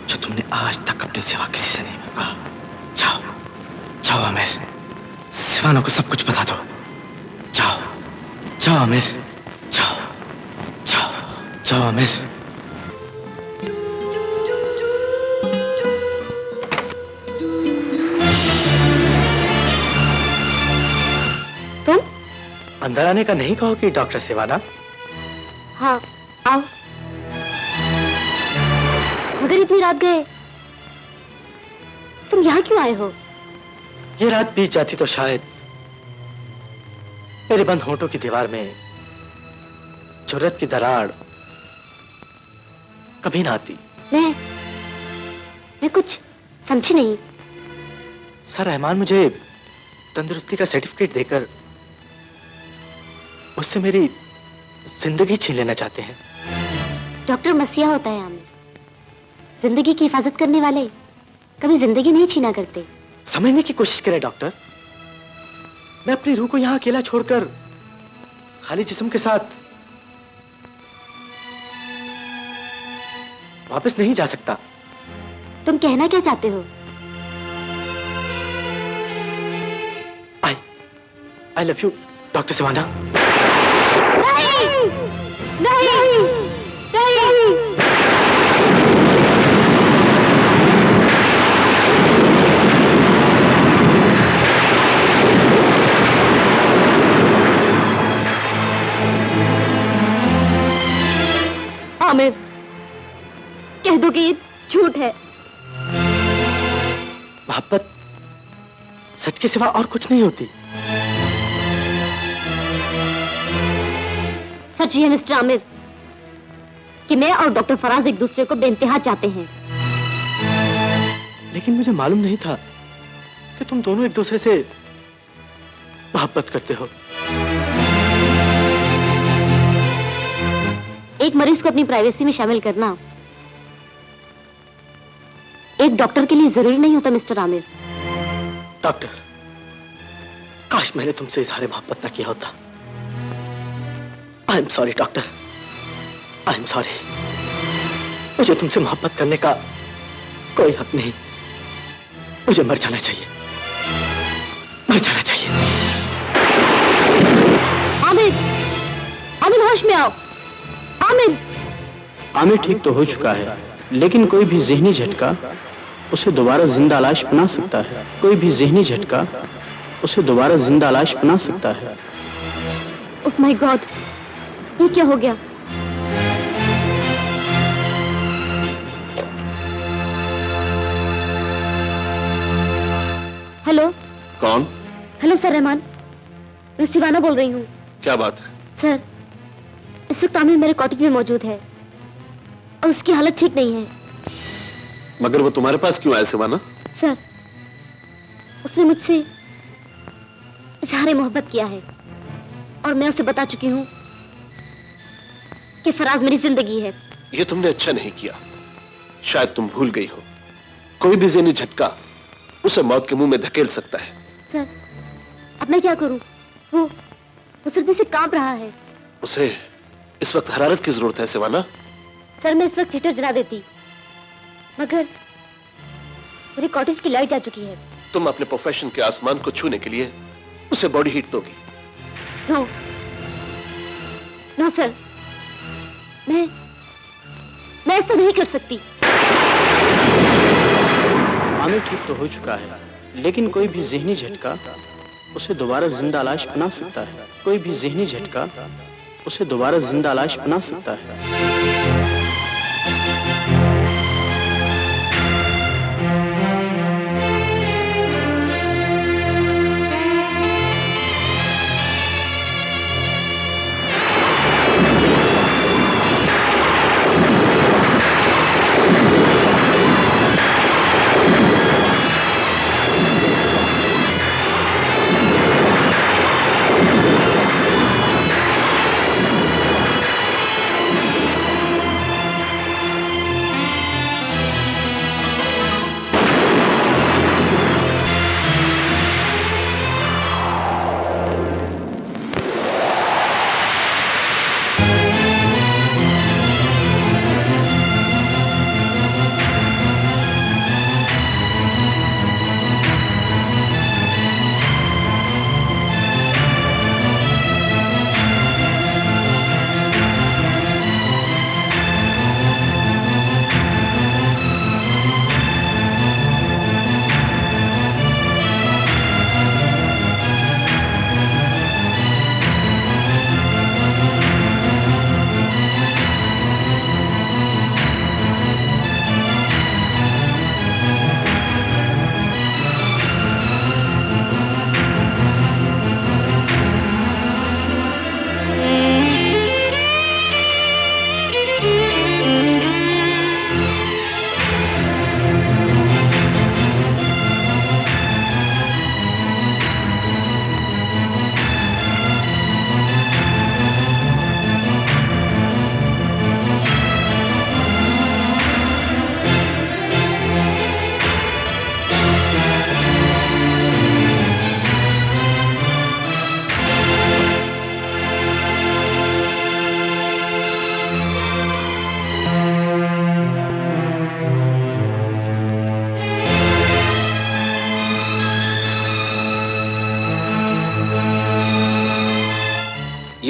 जो तुमने आज तक अपने सिवा किसी से नहीं कहा। जाओ, जाओ आमिर, सिवाना को सब कुछ बता दो। जाओ, जाओ आमिर, जाओ, जाओ, जाओ आमिर। अंदर आने का नहीं कहोगे डॉक्टर सिवाना? हाँ, आओ। मगर इतनी रात गए, तुम यहाँ क्यों आए हो? ये रात बीत जाती तो शायद मेरे बंद होंठों की दीवार में जुर्रत की दरार कभी ना आती। मैं कुछ समझी नहीं। सर रहमान मुझे तंदुरुस्ती का सर्टिफिकेट देकर उससे मेरी जिंदगी छीन लेना चाहते हैं। डॉक्टर मसीहा होता है आमिर। जिंदगी की हिफाजत करने वाले कभी जिंदगी नहीं छीना करते। समझने की कोशिश करें डॉक्टर। मैं अपनी रूह को यहाँ अकेला छोड़कर खाली जिस्म के साथ वापस नहीं जा सकता। तुम कहना क्या चाहते हो? I love you doctor Siwana. नहीं, नहीं, नहीं। आमिर, कह दो कि ये झूठ है। मोहब्बत सच के सिवा और कुछ नहीं होती। सच ये है मिस्टर आमिर कि मैं और डॉक्टर फराज एक दूसरे को बेइंतहा चाहते हैं। लेकिन मुझे मालूम नहीं था कि तुम दोनों एक दूसरे से मोहब्बत करते हो। एक मरीज को अपनी प्राइवेसी में शामिल करना एक डॉक्टर के लिए जरूरी नहीं होता मिस्टर आमिर। डॉक्टर, काश मैंने तुमसे इजहार मोहब्बत न किया होता। I am sorry doctor, I am sorry. मुझे तुमसे मोहब्बत करने का कोई हक नहीं। मुझे मर जाना चाहिए, मर जाना चाहिए। आमिर, आमिर होश में आओ। आमिर, आमिर ठीक तो हो चुका है, लेकिन कोई भी ज़हनी झटका उसे दोबारा जिंदा लाश बना सकता है। कोई भी ज़हनी झटका उसे दोबारा जिंदा लाश बना सकता है। ओह माय गॉड, ये क्या हो गया? हेलो। कौन? हेलो सर रहमान, मैं सिवाना बोल रही हूँ। क्या बात है? सर, इस वक्त आमिर मेरे कॉटेज में मौजूद है और उसकी हालत ठीक नहीं है। मगर वो तुम्हारे पास क्यों आया सिवाना? सर, उसने मुझसे इजहार मोहब्बत किया है और मैं उसे बता चुकी हूँ कि फराज मेरी जिंदगी है। ये तुमने अच्छा नहीं किया। शायद तुम भूल गई हो, कोई भी ज़हनी झटका उसे मौत के मुंह में धकेल सकता है। सर, अब मैं क्या करूं? वो सर्दी से कांप रहा है। उसे इस वक्त हरारत की जरूरत है सिवाना। सर, मैं इस वक्त हीटर जला देती, मगर मेरी कॉटेज की लाइट जा चुकी है। तुम अपने प्रोफेशन के आसमान को छूने के लिए उसे बॉडी हीट दोगी? नो, नो सर, मैं ऐसा नहीं कर सकती। आमिर ठीक तो हो चुका है, लेकिन कोई भी ज़हनी झटका उसे दोबारा जिंदा लाश बना सकता है। कोई भी ज़हनी झटका उसे दोबारा जिंदा लाश बना सकता है।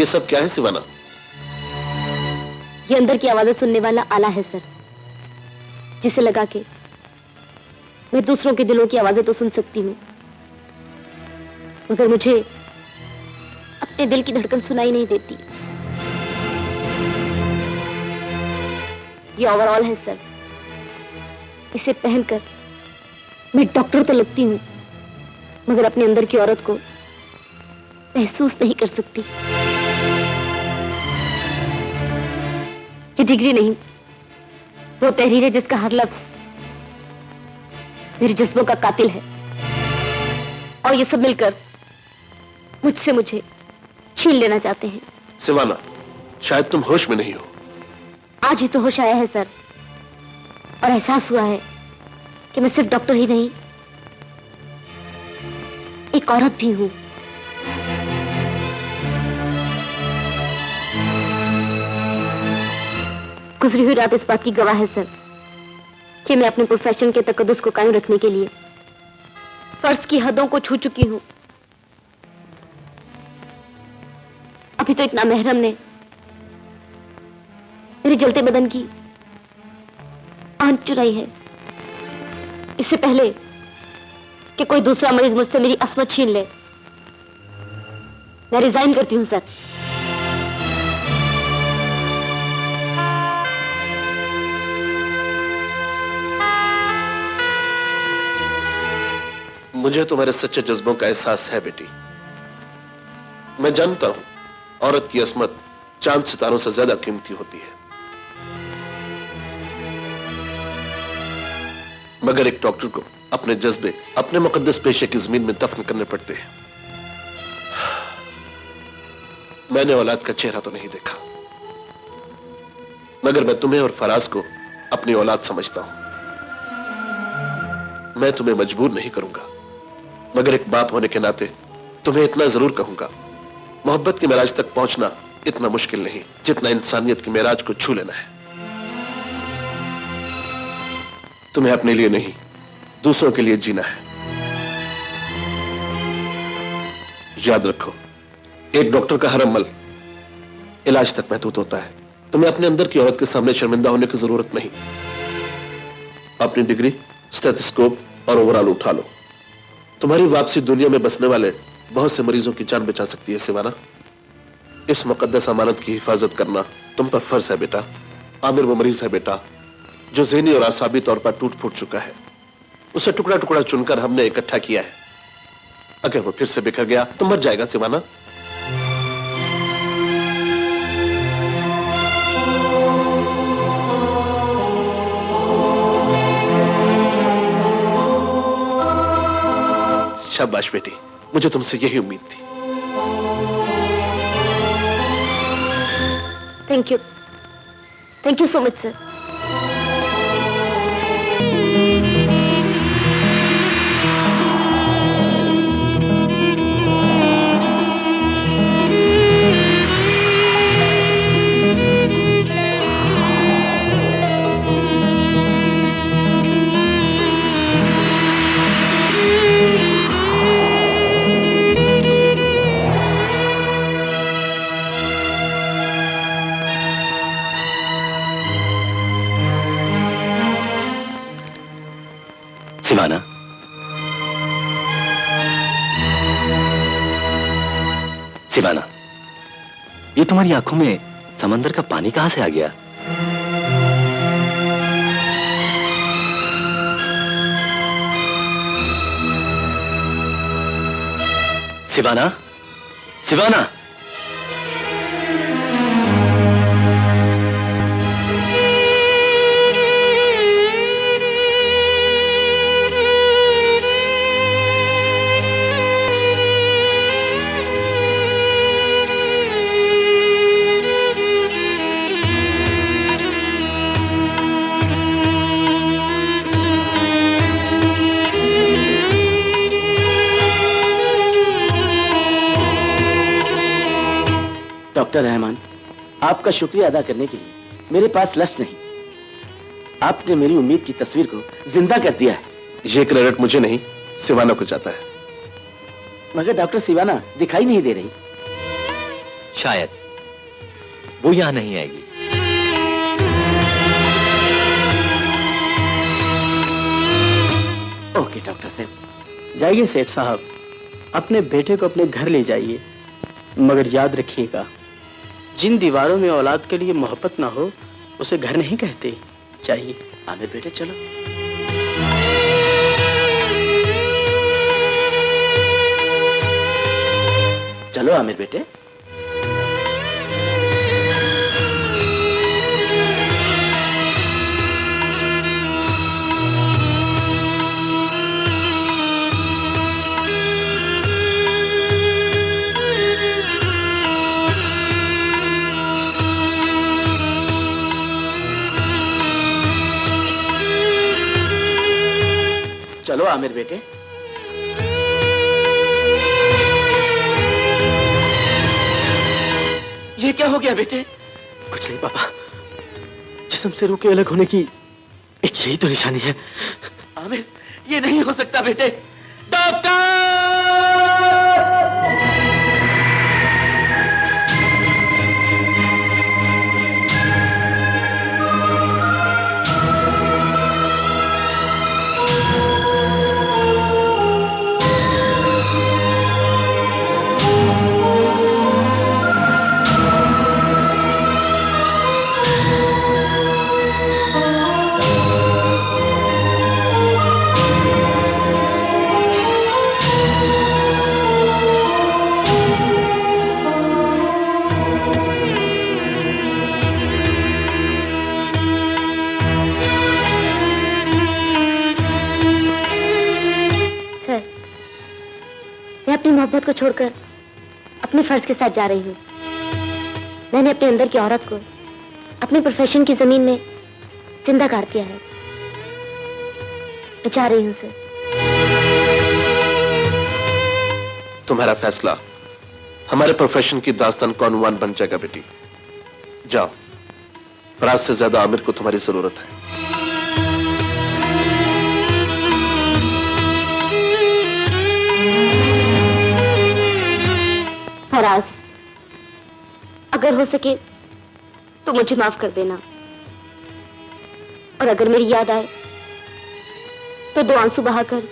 ये सब क्या है सिवाना? ये अंदर की आवाजें सुनने वाला आला है सर, जिसे लगा के मैं दूसरों के दिलों की आवाजें तो सुन सकती हूँ, मगर मुझे अपने दिल की धड़कन सुनाई नहीं देती। ये ओवरऑल है सर। इसे पहनकर मैं डॉक्टर तो लगती हूँ, मगर अपने अंदर की औरत को महसूस नहीं कर सकती। ये डिग्री नहीं, वो तहरीर है जिसका हर लफ्ज मेरे जज्बों का कातिल है, और ये सब मिलकर मुझसे मुझे छीन लेना चाहते हैं। सिवाना, शायद तुम होश में नहीं हो। आज ही तो होश आया है सर, और एहसास हुआ है कि मैं सिर्फ डॉक्टर ही नहीं, एक औरत भी हूं। गुजरी हुई रात इस बात की गवाह है सर कि मैं अपने प्रोफेशन के तकद्दुस को कायम रखने के लिए फर्ज की हदों को छू चुकी हूं। अभी तो इतना महरम ने मेरे जलते बदन की आंच चुराई है, इससे पहले कि कोई दूसरा मरीज मुझसे मेरी असमत छीन ले, मैं रिजाइन करती हूं सर। मुझे तुम्हारे सच्चे जज्बों का एहसास है बेटी। मैं जानता हूं औरत की असमत चांद सितारों से ज्यादा कीमती होती है, मगर एक डॉक्टर को अपने जज्बे अपने मुकद्दस पेशे की जमीन में दफन करने पड़ते हैं। मैंने औलाद का चेहरा तो नहीं देखा, मगर मैं तुम्हें और फराज को अपनी औलाद समझता हूं। मैं तुम्हें मजबूर नहीं करूंगा, मगर एक बाप होने के नाते तुम्हें इतना जरूर कहूंगा, मोहब्बत की मेराज तक पहुंचना इतना मुश्किल नहीं जितना इंसानियत की मेराज को छू लेना है। तुम्हें अपने लिए नहीं, दूसरों के लिए जीना है। याद रखो, एक डॉक्टर का हर अमल इलाज तक महदूद होता है। तुम्हें अपने अंदर की औरत के सामने शर्मिंदा होने की जरूरत नहीं। अपनी डिग्री, स्टेथोस्कोप और ओवरऑल उठा लो। तुम्हारी वापसी दुनिया में बसने वाले बहुत से मरीजों की जान बचा सकती है सिवाना। इस मुकद्दस अमानत की हिफाजत करना तुम पर फर्ज है बेटा। आमिर वो मरीज है बेटा जो ज़हनी और आसाबी तौर पर टूट फूट चुका है। उसे टुकड़ा टुकड़ा चुनकर हमने इकट्ठा किया है। अगर वो फिर से बिखर गया तो मर जाएगा सिवाना। शाबाश बेटी, मुझे तुमसे यही उम्मीद थी। Thank you so much sir. Siwana, Siwana, ये तुम्हारी आंखों में समंदर का पानी कहां से आ गया? सिवाना, सिवाना, डॉक्टर रहमान, आपका शुक्रिया अदा करने के लिए मेरे पास लफ्ज नहीं। आपने मेरी उम्मीद की तस्वीर को जिंदा कर दिया है। ये क्रेडिट मुझे नहीं, सिवाना को जाता है। मगर डॉक्टर सिवाना दिखाई नहीं दे रही। शायद वो यहां नहीं आएगी। ओके डॉक्टर साहब, जाइए सेठ साहब, अपने बेटे को अपने घर ले जाइए, मगर याद रखिएगा, जिन दीवारों में औलाद के लिए मोहब्बत ना हो उसे घर नहीं कहते। चाहिए आमिर बेटे, चलो। चलो आमिर बेटे। चलो आमिर बेटे। ये क्या हो गया बेटे? कुछ नहीं पापा, जिस्म से रूह के अलग होने की एक यही तो निशानी है। आमिर, ये नहीं हो सकता बेटे। डॉक्टर! मैं अपनी मोहब्बत को छोड़कर अपने फर्ज के साथ जा रही हूँ। मैंने अपने अंदर की औरत को अपने प्रोफेशन की जमीन में जिंदा गाड़ दिया है। मैं जा रही हूँ सर। तुम्हारा फैसला हमारे प्रोफेशन की दास्तान का उन्वान बन जाएगा बेटी। जाओ, फराज से ज्यादा आमिर को तुम्हारी जरूरत है। फराज, अगर हो सके तो मुझे माफ कर देना, और अगर मेरी याद आए तो 2 आंसू बहाकर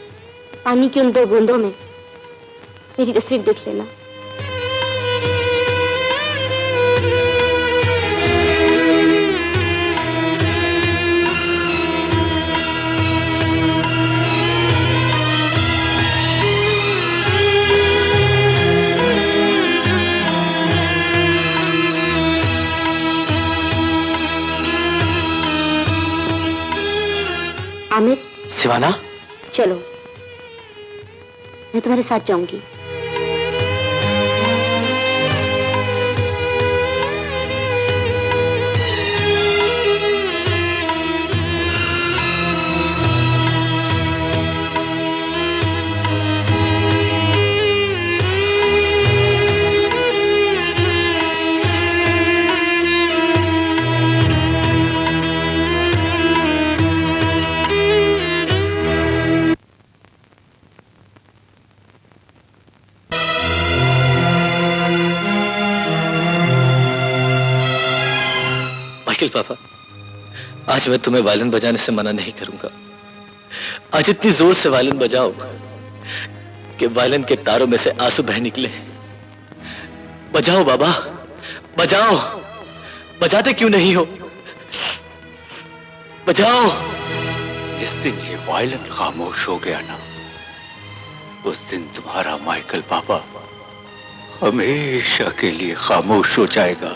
पानी की उन 2 बूंदों में मेरी तस्वीर देख लेना। आमिर, सिवाना, चलो, मैं तुम्हारे साथ जाऊंगी। माइकल पापा, आज मैं तुम्हें वायलिन बजाने से मना नहीं करूंगा। आज इतनी जोर से वायलिन बजाओ कि वायलिन के तारों में से आंसू बह निकले। बजाओ बाबा, बजाओ। बजाते क्यों नहीं हो? बजाओ। जिस दिन ये वायलिन खामोश हो गया ना, उस दिन तुम्हारा माइकल पापा हमेशा के लिए खामोश हो जाएगा।